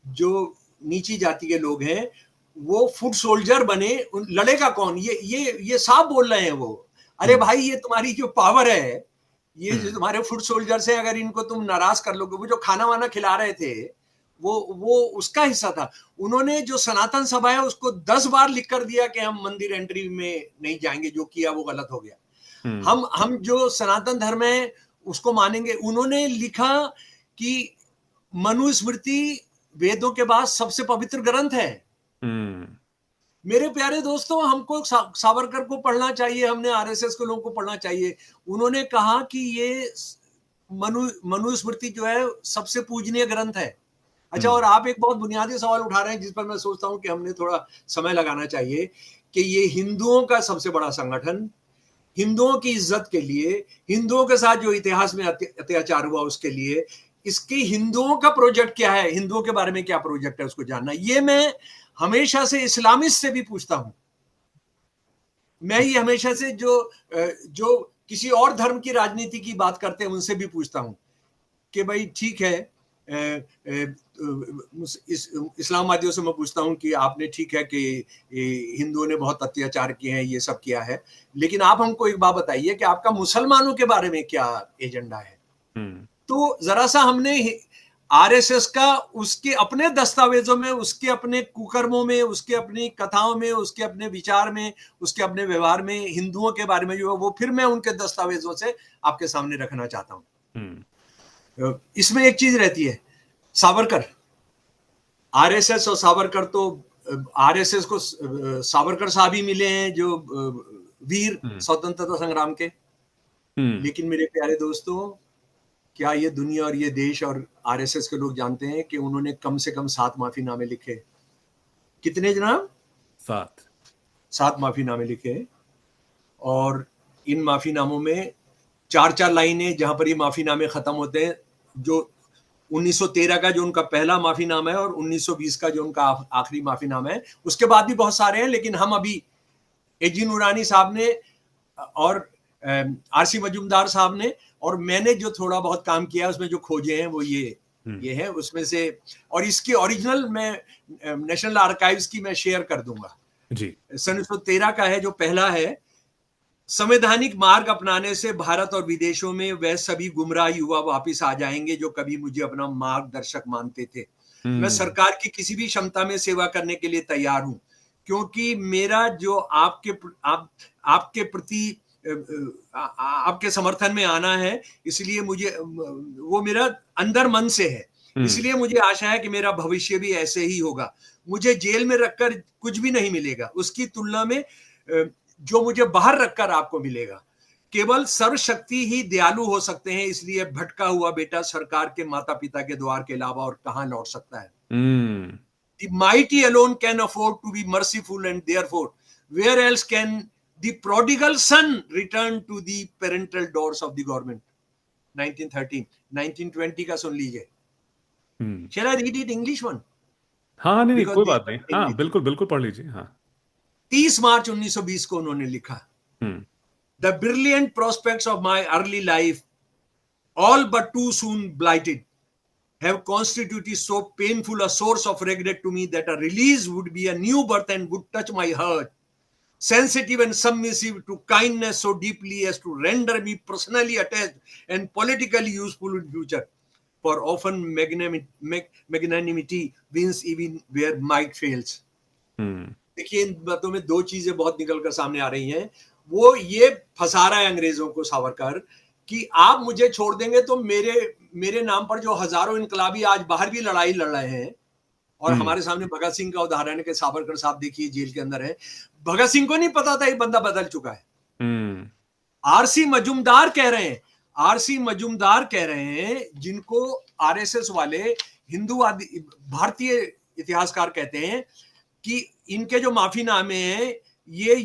जो नीची जाति के लोग हैं, वो फुट सोल्जर बने। लड़ेगा कौन, ये साफ बोल रहे हैं वो। अरे हम्म। भाई, ये तुम्हारी जो पावर है, ये जो हम्म। तुम्हारे फुट सोल्जर्स हैं, अगर इनको तुम नाराज कर लोगे, वो जो खाना वाना खिला रहे थे वो उसका हिस्सा था। उन्होंने जो सनातन सभा है उसको 10 बार लिख कर दिया कि हम मंदिर एंट्री में नहीं जाएंगे, जो किया वो गलत हो गया। हम्म। हम जो सनातन धर्म है उसको मानेंगे। उन्होंने लिखा कि मनुस्मृति वेदों के बाद सबसे पवित्र ग्रंथ है। हम्म। मेरे प्यारे दोस्तों, हमको सावरकर को पढ़ना चाहिए, हमने आरएसएस के लोगों को पढ़ना चाहिए। उन्होंने कहा कि ये मनुस्मृति जो है सबसे पूजनीय ग्रंथ है। अच्छा, हम्म। और आप एक बहुत बुनियादी सवाल उठा रहे हैं जिस पर मैं सोचता हूं कि हमने थोड़ा समय लगाना चाहिए, कि ये हिंदुओं का सबसे बड़ा संगठन, हिंदुओं की इज्जत के लिए, हिंदुओं के साथ जो इतिहास में अत्याचार हुआ उसके लिए, इसके हिंदुओं का प्रोजेक्ट क्या है, हिंदुओं के बारे में क्या प्रोजेक्ट है, उसको जानना। ये मैं हमेशा से इस्लामिस्ट से भी पूछता हूं। मैं ये हमेशा से जो किसी और धर्म की राजनीति की बात करते हैं उनसे भी पूछता हूं कि भाई ठीक है, इस्लामवादियों से मैं पूछता हूं कि आपने, ठीक है कि हिंदुओं ने बहुत अत्याचार किए हैं, ये सब किया है, लेकिन आप हमको एक बात बताइए कि आपका मुसलमानों के बारे में क्या एजेंडा है। हम्म। तो जरा सा हमने आरएसएस का उसके अपने दस्तावेजों में, उसके अपने कुकर्मों में, उसके अपनी कथाओं में, उसके अपने विचार में, उसके अपने व्यवहार में हिंदुओं के बारे में जो है वो फिर मैं उनके दस्तावेजों से आपके सामने रखना चाहता हूं। इसमें एक चीज रहती है, सावरकर, आरएसएस और सावरकर, तो आरएसएस को सावरकर साहब ही मिले हैं जो वीर हम्म। स्वतंत्रता संग्राम के। हम्म। लेकिन मेरे प्यारे दोस्तों, क्या ये दुनिया और ये देश और आरएसएस के लोग जानते हैं कि उन्होंने कम से कम 7 माफीनामे लिखे? कितने जनाब? 7। 7 माफीनामे लिखे। और इन माफीनामों में 4-4 लाइनें जहां पर ये माफीनामे खत्म होते हैं, जो 1913 का जो उनका पहला माफीनामा है और 1920 का जो उनका आखिरी माफीनामा है, उसके बाद भी बहुत सारे हैं, लेकिन हम अभी एजी नूरानी साहब ने और आरसी मजूमदार साहब ने, और मैंने जो थोड़ा बहुत काम किया उसमें जो खोजे हैं वो ये है उसमें से। और इसकी ओरिजिनल मैं नेशनल आर्काइव्स की मैं शेयर कर दूंगा जी। सन 1913 का है, जो पहला है। संवैधानिक मार्ग अपनाने से भारत और विदेशों में वह सभी गुमराह युवा वापिस आ जाएंगे जो कभी मुझे अपना मार्गदर्शक मानते थे। मैं सरकार की किसी भी क्षमता में सेवा करने के लिए तैयार हूं, क्योंकि मेरा जो आपके प्रति आपके समर्थन में आना है, इसलिए मुझे वो मेरा अंदर मन से है। इसलिए मुझे आशा है कि मेरा भविष्य भी ऐसे ही होगा। मुझे जेल में रखकर कुछ भी नहीं मिलेगा उसकी तुलना में जो मुझे बाहर रखकर आपको मिलेगा। केवल सर्वशक्ति ही दयालु हो सकते हैं, इसलिए भटका हुआ बेटा सरकार के माता पिता के द्वार के अलावा और कहां लौट सकता है। The mighty alone can afford to be merciful, and therefore where else can the prodigal son return to the parental doors of the government। 1913 1920 का सुन लीजिए। Shall I read it English one? हाँ, नहीं नहीं, Because कोई this बात is नहीं, हाँ English। बिल्कुल बिल्कुल, पढ़ लीजिए। हाँ। 30 मार्च 1920 को उन्होंने लिखा, The brilliant prospects of my early life, all but too soon blighted, have constituted so painful a source of regret to me that a release would be a new birth and would touch my heart, sensitive and submissive to kindness so deeply as to render me personally attached and politically useful in future. For often magnanimity wins even where might fails। देखिए, इन बातों में दो चीजें बहुत निकल कर सामने आ रही हैं। वो ये फंसा रहा है अंग्रेजों को सावरकर कि आप मुझे छोड़ देंगे तो मेरे नाम पर जो हजारों इनकलाबी आज बाहर भी लड़ाई लड़ रहे हैं, और हमारे सामने भगत सिंह का उदाहरण है कि सावरकर साहब देखिए जेल के अंदर है। भगत सिंह को नहीं पता था ये बंदा बदल चुका है। आरसी मजूमदार कह रहे हैं, आरसी मजूमदार कह रहे हैं, जिनको आरएसएस वाले हिंदूवादी भारतीय इतिहासकार कहते हैं कि इनके जो माफीनामे हैं ये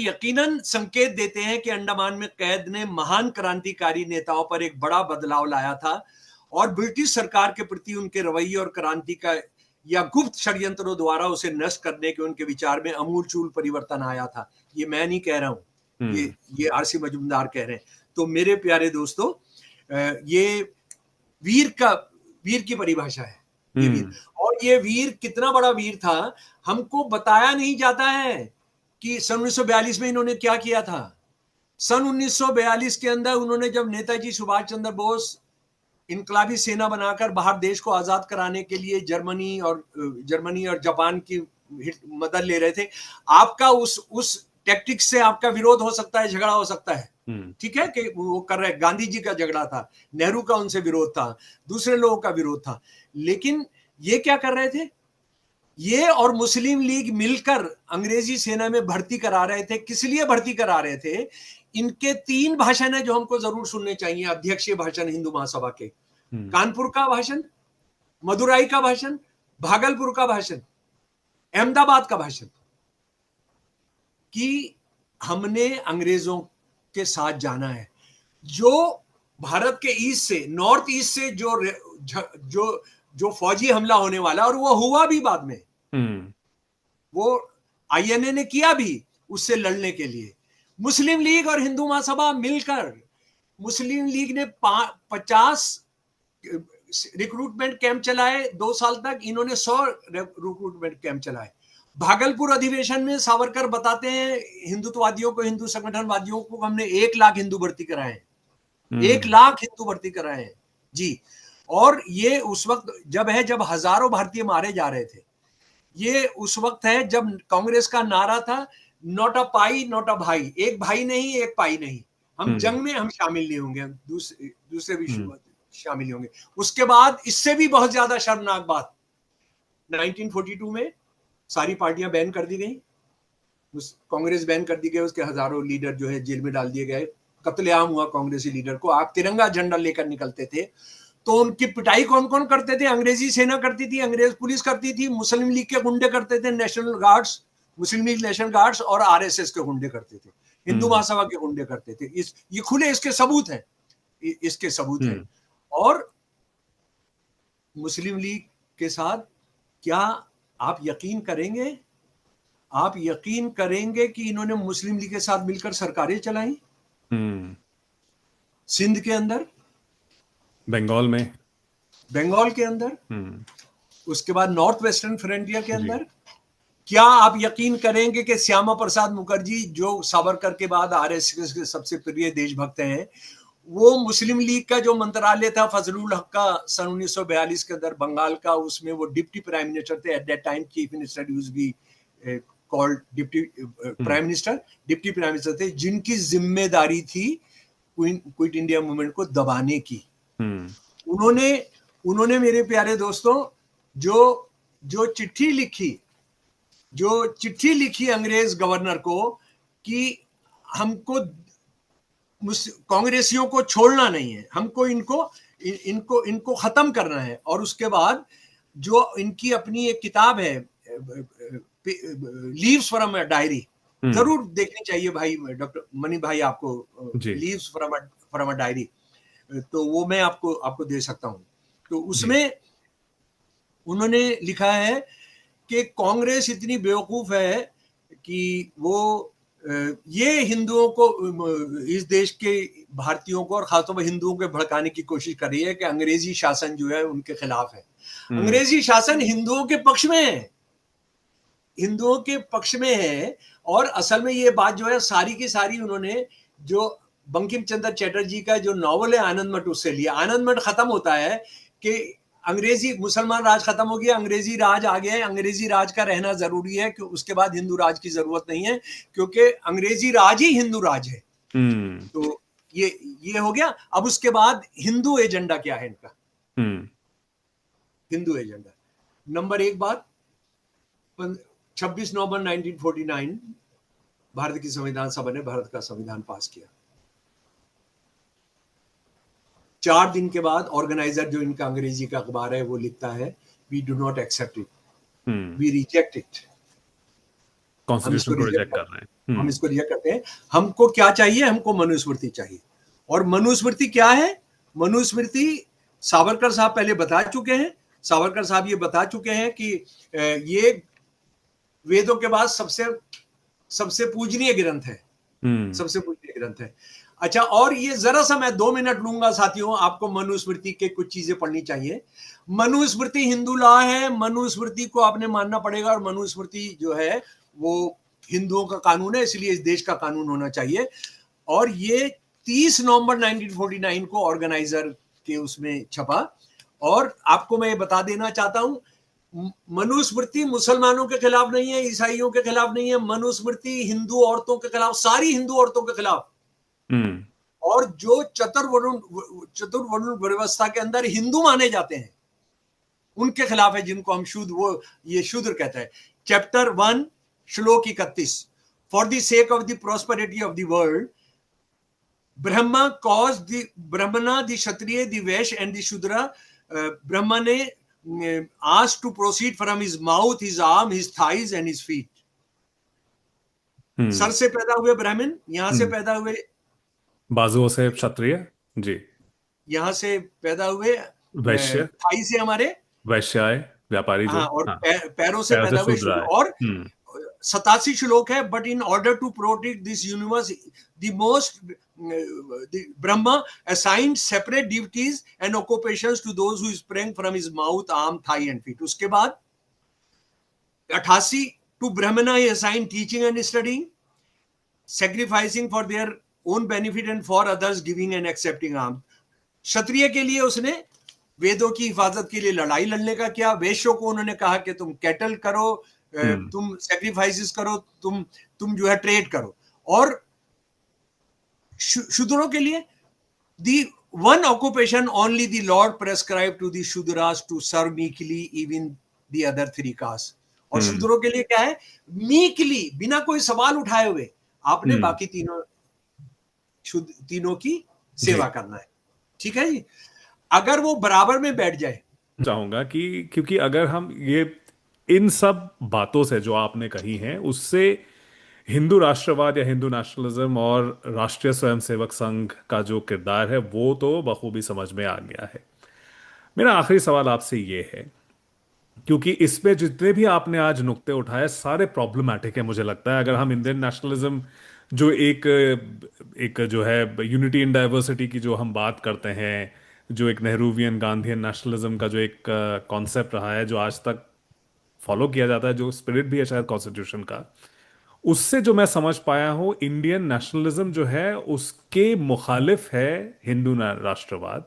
यकीनन संकेत देते हैं कि अंडमान में कैद ने महान क्रांतिकारी नेताओं पर एक बड़ा बदलाव लाया था और ब्रिटिश सरकार के प्रति उनके रवैये और क्रांति का या गुप्त षड्यंत्रों द्वारा उसे नष्ट करने के उनके विचार में अमूलचूल परिवर्तन आया था। ये मैं नहीं कह रहा हूं, ये आरसी मजूमदार कह रहे हैं। तो मेरे प्यारे दोस्तों, ये वीर की परिभाषा है, ये वीर। और ये वीर कितना बड़ा वीर था हमको बताया नहीं जाता है कि सन 1942 में इन्होंने क्या किया था। सन 1942 के अंदर उन्होंने, जब नेताजी सुभाष चंद्र बोस इनकलाबी सेना बनाकर बाहर देश को आजाद कराने के लिए जर्मनी और जापान की मदद ले रहे थे, आपका उस टैक्टिक्स से आपका विरोध हो सकता है, झगड़ा हो सकता है, ठीक है, कि वो कर रहे। गांधी जी का झगड़ा था, नेहरू का उनसे विरोध था, दूसरे लोगों का विरोध था, लेकिन ये क्या कर रहे थे, ये और मुस्लिम लीग मिलकर अंग्रेजी सेना में भर्ती करा रहे थे। किस लिए भर्ती करा रहे थे? इनके 3 भाषण है जो हमको जरूर सुनने चाहिए अध्यक्षीय भाषण हिंदू महासभा के। कानपुर का भाषण, मदुराई का भाषण, भागलपुर का भाषण, अहमदाबाद का भाषण, कि हमने अंग्रेजों के साथ जाना है। जो भारत के ईस्ट से, नॉर्थ ईस्ट से जो फौजी हमला होने वाला, और वो हुआ भी बाद में, वो आईएनए ने किया भी उससे लड़ने के लिए। मुस्लिम लीग और हिंदू महासभा मिलकर, मुस्लिम लीग ने 50 रिक्रूटमेंट कैंप चलाए 2 साल तक, इन्होंने 100 रिक्रूटमेंट कैंप चलाए। भागलपुर अधिवेशन में सावरकर बताते हैं हिंदुत्ववादियों को, हिंदू संगठनवादियों को, हमने 1 लाख हिंदू भर्ती कराए हैं, 1 लाख हिंदू भर्ती कराए हैं जी। और ये उस वक्त जब हजारों भारतीय मारे जा रहे थे। ये उस वक्त है जब कांग्रेस का नारा था, not a pi not a भाई, एक भाई नहीं एक पाई नहीं, हम जंग में हम शामिल नहीं होंगे, दूसरे विश्व शामिल नहीं होंगे। उसके बाद इससे भी बहुत ज्यादा शर्मनाक बात, 1942 में सारी पार्टियां बैन कर दी गई, कांग्रेस बैन कर दी गई, उसके हजारों लीडर जो है जेल में डाल दिए गए, कत्लेआम हुआ कांग्रेसी लीडर को। आप तिरंगा झंडा लेकर निकलते थे तो उनकी पिटाई कौन कौन करते थे? अंग्रेजी सेना करती थी, अंग्रेज पुलिस करती थी, मुस्लिम लीग के गुंडे करते थे, नेशनल गार्ड्स, मुस्लिम लीग नेशनल गार्ड्स, और आरएसएस के गुंडे करते थे, हिंदू महासभा के गुंडे करते थे। ये खुले इसके सबूत हैं, इसके सबूत हैं। और मुस्लिम लीग के साथ क्या आप यकीन करेंगे, आप यकीन करेंगे कि इन्होंने मुस्लिम लीग के साथ मिलकर सरकारें चलाई हम्म। सिंध के अंदर, बंगाल में। बंगाल के अंदर, हम्म। उसके बाद नॉर्थ वेस्टर्न फ्रंटियर के जी। अंदर। क्या आप यकीन करेंगे कि श्यामा प्रसाद मुखर्जी, जो सावरकर के बाद आरएसएस के सबसे प्रिय देशभक्त हैं, वो मुस्लिम लीग का जो मंत्रालय था फजलुल हक का सन 1942 के अंदर बंगाल का, उसमें वो डिप्टी प्राइम मिनिस्टर थे। At that time chief minister use be called deputy hmm. Prime minister, deputy prime minister थे, जिनकी जिम्मेदारी थी क्विट इंडिया मूवमेंट को दबाने की। हम्म। उन्होंने उन्होंने मेरे प्यारे दोस्तों, जो जो चिट्ठी लिखी अंग्रेज गवर्नर को कि हमको कांग्रेसियों को छोड़ना नहीं है, हमको इनको खत्म करना है। और उसके बाद जो इनकी अपनी एक किताब है लीव्स फ्रॉम अ डायरी, हम्म। जरूर देखनी चाहिए भाई, डॉक्टर मनी भाई आपको, जी। लीव्स फ्रॉम अ डायरी, तो वो मैं आपको आपको दे सकता हूं। तो जी। उसमें उन्होंने लिखा है कि कांग्रेस इतनी बेवकूफ है कि वो ये हिंदुओं को, इस देश के भारतीयों को और खासतौर पर हिंदुओं को भड़काने की कोशिश कर रही है कि अंग्रेजी शासन जो है उनके खिलाफ है। हम्म। अंग्रेजी शासन हिंदुओं के पक्ष में है, हिंदुओं के पक्ष में है। और असल में ये बात जो है सारी की सारी उन्होंने, जो बंकिम चंद्र चटर्जी का जो नॉवल है आनंद मठ, उससे लिया। आनंद मठ खत्म होता है कि अंग्रेजी मुसलमान राज खत्म हो गया, अंग्रेजी राज आ गया है, अंग्रेजी राज का रहना जरूरी है, कि उसके बाद हिंदू राज की जरूरत नहीं है, क्योंकि अंग्रेजी राज ही हिंदू राज है। हम्म। तो ये हो गया। अब उसके बाद हिंदू एजेंडा क्या है इनका? हम्म। हिंदू एजेंडा नंबर एक बात, 26 नवंबर 1949 भारत की संविधान सभा ने भारत का संविधान पास किया। 4 दिन के बाद ऑर्गेनाइजर, जो इनका अंग्रेजी का अखबार है, वो लिखता है, we do not accept it, hmm. We reject it. हम इसको कॉन्स्टिट्यूशन को रिजेक्ट रिजेक्ट कर करते रहे हैं। हैं, हम इसको रिजेक्ट करते हैं। हमको क्या चाहिए? हमको मनुस्मृति चाहिए। और मनुस्मृति क्या है? मनुस्मृति सावरकर साहब पहले बता चुके हैं। सावरकर साहब ये बता चुके हैं कि ये वेदों के बाद सबसे सबसे पूजनीय ग्रंथ है, हम्म। सबसे पूजनीय ग्रंथ है। अच्छा, और ये जरा सा मैं 2 मिनट लूंगा साथियों, आपको मनुस्मृति के कुछ चीजें पढ़नी चाहिए। मनुस्मृति हिंदू लॉ है, मनुस्मृति को आपने मानना पड़ेगा, और मनुस्मृति जो है वो हिंदुओं का कानून है, इसलिए इस देश का कानून होना चाहिए। और ये 30 नवंबर 1949 को ऑर्गेनाइजर के उसमें छपा। और आपको मैं ये बता देना चाहता हूं, मनुस्मृति मुसलमानों के खिलाफ नहीं है, ईसाइयों के खिलाफ नहीं है, मनुस्मृति हिंदू औरतों के खिलाफ, सारी हिंदू औरतों के खिलाफ। हम्म। और जो चतुर्वर्ण व्यवस्था के अंदर हिंदू माने जाते हैं उनके खिलाफ है, जिनको हम शूद्र, वो ये शूद्र कहता है। चैप्टर 1 श्लोक 31, for the sake of the prosperity of the world Brahma cause the ब्रह्मणा the Kshatriya the Vysya and the शूद्रा, Brahma ने asked to proceed from his mouth, his arm, his thighs and his feet. Hmm. Sir से पैदा हुए ब्राह्मण, यहां से हम्म। पैदा हुए, बाजुओं से क्षत्रिय। जी। यहां से पैदा हुए, वैश्य। थाई से हमारे, वैश्याय व्यापारी जो। हाँ, और हाँ। पैरों से पैर से पैदा हुए शूद्र शूद्र। आए। और हम्म। 87 श्लोक है। But in order to protect this universe the most Brahma assigned separate duties and occupations to those who spring from his mouth, arm, thigh and feet. उसके बाद 88 to Brahmana he assigned teaching and studying, sacrificing for their own benefit and for others giving and accepting alms. क्षत्रिय के लिए उसने वेदों की हिफाजत के लिए लड़ाई लड़ने का किया। वैश्यों को उन्होंने कहा कि तुम कैटल करो, हम्म। तुम सेक्रीफाइसेस करो, तुम जो है ट्रेड करो। और शूद्रों के लिए दी one occupation only the lord prescribe to the Shudras to serve meekly even the other 3 caste. और हम्म। शूद्रों के लिए क्या है? मीकली, बिना कोई सवाल उठाए हुए आपने हम्म। बाकी तीनों की जी। सेवा करना है। ठीक है जी। अगर वो बराबर में बैठ जाए, चाहूंगा कि क्योंकि अगर हम ये इन सब बातों से जो आपने कही हैं उससे हिंदू राष्ट्रवाद या हिंदू नेशनलिज्म और राष्ट्रीय स्वयंसेवक संघ का जो किरदार है वो तो बखूबी समझ में आ गया है। मेरा आखिरी सवाल आपसे ये है क्योंकि इस पे जितने भी आपने आज नुक्ते उठाए सारे प्रॉब्लमैटिक है मुझे लगता है। अगर हम इंडियन नेशनलिज्म जो एक एक जो है यूनिटी इन डाइवर्सिटी की जो हम बात करते हैं, जो एक नेहरूवियन गांधीयन नेशनलिज्म का जो एक कॉन्सेप्ट रहा है जो आज तक फॉलो किया जाता है, जो स्पिरिट भी है शायद कॉन्स्टिट्यूशन का, उससे जो मैं समझ पाया हूँ इंडियन नेशनलिज्म जो है उसके मुखालिफ है हिंदू राष्ट्रवाद।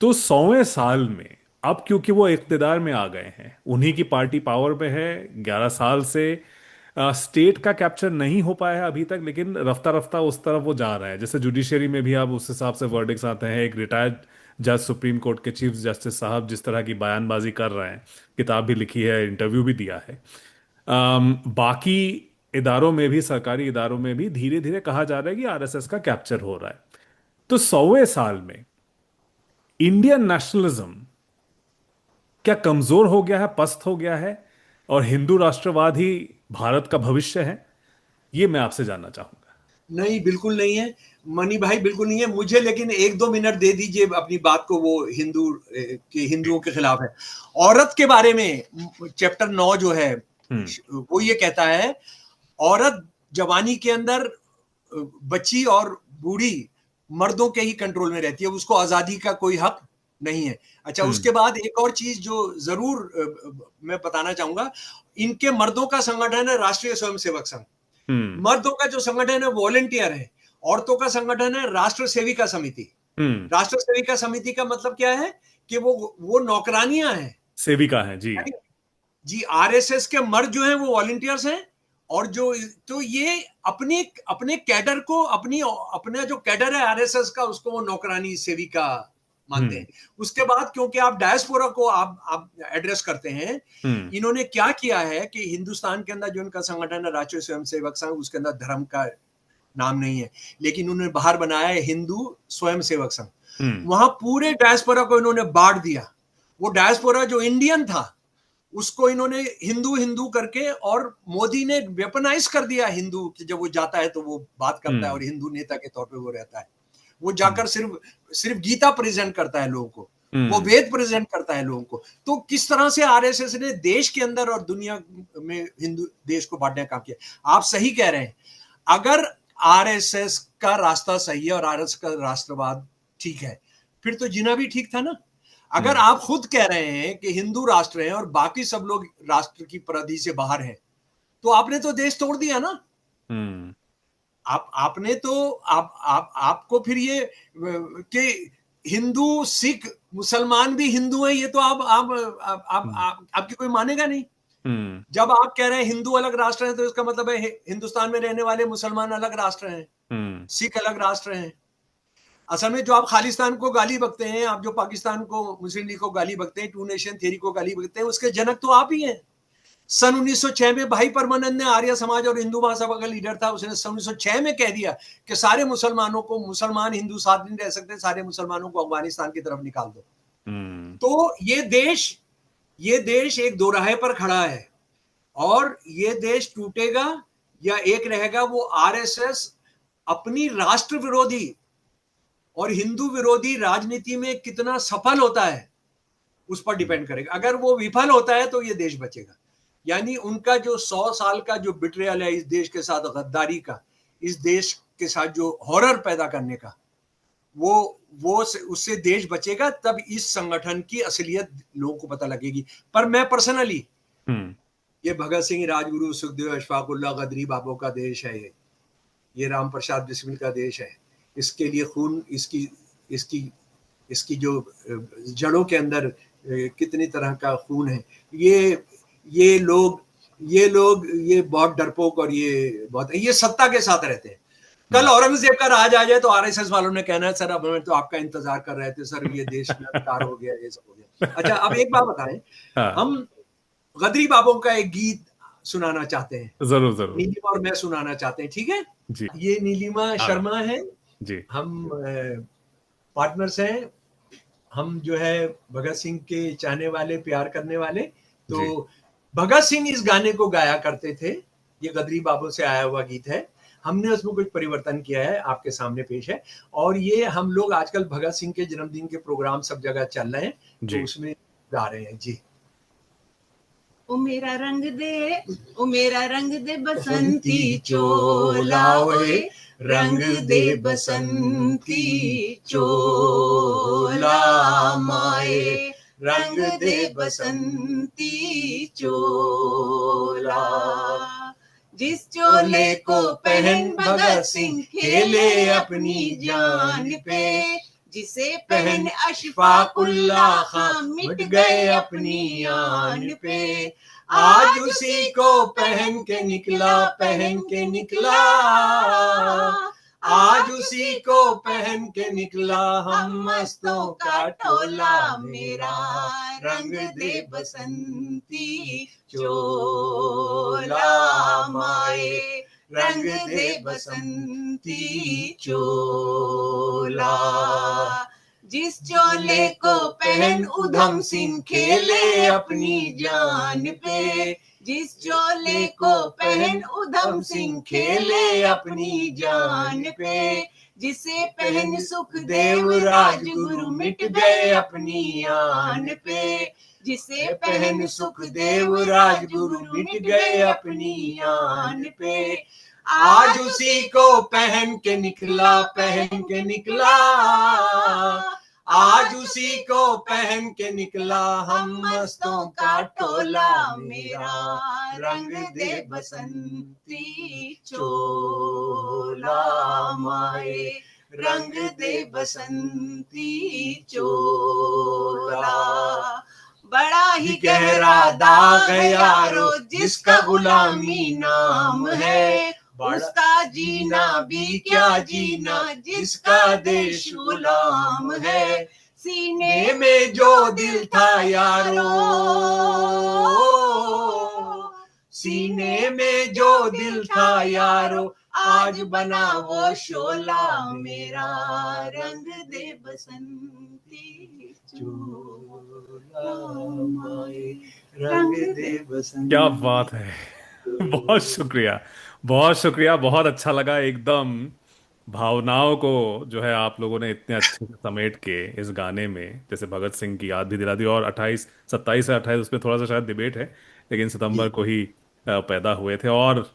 तो 100वें साल में अब क्योंकि वो इख्तिदार में आ गए हैं, उन्हीं की पार्टी पावर में है 11 साल से, स्टेट का कैप्चर नहीं हो पाया है अभी तक, लेकिन रफ्ता रफ्ता उस तरफ वो जा रहा है। जैसे जुडिशरी में भी अब उस हिसाब से वर्डिक्स आते हैं। एक रिटायर्ड जज सुप्रीम कोर्ट के चीफ जस्टिस साहब जिस तरह की बयानबाजी कर रहे हैं, किताब भी लिखी है, इंटरव्यू भी दिया है। बाकी इदारों में भी, सरकारी इदारों में भी धीरे धीरे कहा जा रहा है कि आरएसएस का कैप्चर हो रहा है। तो 100वें साल में इंडियन नेशनलिज्म क्या कमजोर हो गया है, पस्त हो गया है, और हिंदू राष्ट्रवाद ही भारत का भविष्य है? ये मैं आपसे जानना चाहूंगा। नहीं, बिल्कुल नहीं है मनी भाई, बिल्कुल नहीं है। मुझे लेकिन 1-2 मिनट दे दीजिए अपनी बात को। वो हिंदुओं के खिलाफ है। औरत के बारे में चैप्टर 9 जो है हम्म। वो ये कहता है, औरत जवानी के अंदर बच्ची और बूढ़ी मर्दों के ही कंट्रोल में रहती है, उसको आजादी का कोई हक नहीं है। अच्छा, हम्म। उसके बाद एक और चीज जो जरूर मैं बताना चाहूंगा, इनके मर्दों का संगठन है राष्ट्रीय स्वयंसेवक संघ। हम्म। मर्दों का जो संगठन है वॉलेंटियर है। औरतों का संगठन है राष्ट्र सेविका समिति। हम्म। राष्ट्र सेविका समिति का मतलब क्या है कि वो नौकरानियां हैं। सेविका है जी। जी, आरएसएस के मर्द जो हैं वो वॉलंटियर्स हैं। और जो तो ये अपने अपने कैडर को, अपना जो कैडर है आरएसएस का, उसको वो नौकरानी सेविका मानते हम्म। हैं। उसके बाद क्योंकि आप डायस्पोरा को आप एड्रेस करते हैं, हम्म। इन्होंने क्या किया है कि हिंदुस्तान के अंदर जो इनका संगठन है राष्ट्रीय स्वयंसेवक संघ, उसके अंदर धर्म का नाम नहीं है, लेकिन उन्होंने बाहर बनाया है हिंदू स्वयंसेवक संघ। हम्म। वहां पूरे डायस्पोरा को इन्होंने बांट दिया। वो डायस्पोरा जो इंडियन था उसको इन्होंने हिंदू हिंदू करके, और मोदी ने वेपनाइज कर दिया हिंदू कि जब वो जाता है तो वो बात करता है हम्म। और हिंदू नेता के तौर पे वो रहता है। वो जाकर सिर्फ सिर्फ गीता प्रेजेंट करता है लोगों को, वो हम्म। वेद प्रेजेंट करता है लोगों को। तो किस तरह से आरएसएस ने देश के अंदर और दुनिया में हिंदू देश को बांटने का काम किया। आप सही कह रहे हैं, अगर आरएसएस का रास्ता सही है और आरएसएस का राष्ट्रवाद ठीक है, फिर तो जीना भी ठीक था ना। अगर हम्म। आप खुद कह रहे हैं कि हिंदू राष्ट्र है और बाकी सब लोग राष्ट्र की परिधि से बाहर हैं, तो आपने तो देश तोड़ दिया ना। हम्म। आपने तो आपको फिर ये कि हिंदू सिख मुसलमान भी हिंदू है, ये तो आपकी कोई मानेगा नहीं। हम्म। जब आप कह रहे हैं हिंदू अलग राष्ट्र है, तो इसका मतलब है हिंदुस्तान में रहने वाले मुसलमान अलग राष्ट्र हैं, हम्म। सिख अलग राष्ट्र हैं। असल में जो आप खालिस्तान को गाली बकते हैं, आप जो पाकिस्तान को, मुस्लिम लीग को गाली बकते हैं, टू नेशन थ्योरी को गाली बकते हैं, उसके जनक तो आप ही हैं। सन 1906 में भाई परमानंद ने, आर्य समाज और हिंदू महासभा का लीडर था, उसने सन 1906 में कह दिया कि सारे मुसलमानों को, मुसलमान हिंदू साथ नहीं रह सकते, सारे मुसलमानों को अफगानिस्तान की तरफ निकाल दो। हम्म। तो ये देश एक दोराहे पर खड़ा है, और ये देश टूटेगा या एक रहेगा, वो आरएसएस अपनी राष्ट्र विरोधी और हिंदू विरोधी राजनीति में कितना सफल होता है उस पर डिपेंड करेगा। अगर वो विफल होता है तो ये देश बचेगा। यानी उनका जो 100 साल का जो बिट्रेयल है इस देश के साथ, गद्दारी का, इस देश के साथ जो हॉरर पैदा करने का, वो उससे देश बचेगा। तब इस संगठन की असलियत लोगों को पता लगेगी। पर मैं पर्सनली, हम्म। ये भगत सिंह, राजगुरु, सुखदेव, अशफाकुल्ला, गदरी बाबू का देश है, ये राम प्रसाद बिस्मिल का देश है। इसके लिए खून, इसकी इसकी इसकी जो जड़ों के अंदर कितनी तरह का खून है। ये बहुत डरपोक, और ये सत्ता के साथ रहते हैं। कल औरंगजेब का राज आ जाए तो आरएसएस वालों ने कहना है सर अब हमें तो आपका इंतजार कर रहे थे सर, ये देश में अंधकार हो गया, ये सब हो गया। अच्छा, अब एक बात बताएं, हाँ। हम गदरी बाबों का एक गीत सुनाना चाहते हैं, जरूर जरूर। नीलिमा और मैं सुनाना चाहते हैं, ठीक है? जी। ये नीलिमा हाँ। शर्मा है, जी। हम पार्टनर्स हैं। हम जो है भगत सिंह के चाहने वाले, प्यार करने वाले। तो जी। भगत सिंह इस गाने को गाया करते थे, ये गदरी बाबू से आया हुआ गीत है। हमने उसमें कुछ परिवर्तन किया है, आपके सामने पेश है। और ये हम लोग आजकल भगत सिंह के जन्मदिन के प्रोग्राम सब जगह चल रहे हैं, तो जी। उसमें गा रहे हैं जी। ओ मेरा रंग दे, ओ मेरा रंग दे बसंती चोला ओए, रंग दे बसंती चोला माए, रंग दे बसंती चोला। जिस चोले को पहन भगत सिंह खेले अपनी जान पे, जिसे पहन अशफाकुल्लाह खां मिट गए अपनी आन पे, आज उसी को पहन के निकला, पहन के निकला, आज उसी को पहन के निकला हम मस्तों का टोला। मेरा रंग दे बसंती चोला माए, रंग दे बसंती चोला। जिस चोले को पहन उधम सिंह खेले अपनी जान पे, जिस चोले को पहन उधम सिंह खेले अपनी जान पे, जिसे पहन सुखदेव राजगुरु मिट गए अपनी आन पे, जिसे पहन सुखदेव राजगुरु मिट गए अपनी आन पे, आज उसी को पहन के निकला, पहन के निकला, आज उसी को पहन के निकला हम मस्तों का टोला। मेरा रंग दे बसंती चोला माए, रंग दे बसंती चोला। बड़ा ही गहरा दाग है यारो जिसका गुलामी नाम है, उसका जीना भी क्या जीना जिसका देश गुलाम है। सीने में जो दिल था यारो, सीने में जो दिल था यारो, आज बना वो शोला। मेरा रंग दे बसंती चोला माए, रंग दे बसंती। क्या बात है। बहुत शुक्रिया, बहुत शुक्रिया, बहुत अच्छा लगा। एकदम भावनाओं को जो है आप लोगों ने इतने अच्छे से समेट के इस गाने में, जैसे भगत सिंह की याद भी दिला दी। और 28, 27 से 28 उसमें थोड़ा सा शायद डिबेट है, लेकिन सितंबर को ही पैदा हुए थे। और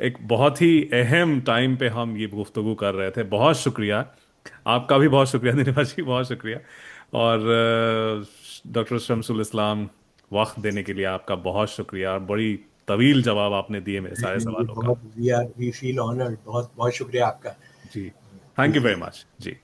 एक बहुत ही अहम टाइम पे हम ये गुफ्तगू कर रहे थे। बहुत शुक्रिया आपका भी, बहुत शुक्रिया नीलिमा जी, बहुत शुक्रिया। और डॉक्टर शमसुल इस्लाम, वक्त देने के लिए आपका बहुत शुक्रिया। और बड़ी तवील जवाब आपने दिए मेरे सारे सवालों का। बहुत वी फील ऑनर्ड। बहुत बहुत शुक्रिया आपका। जी, thank you very much ji.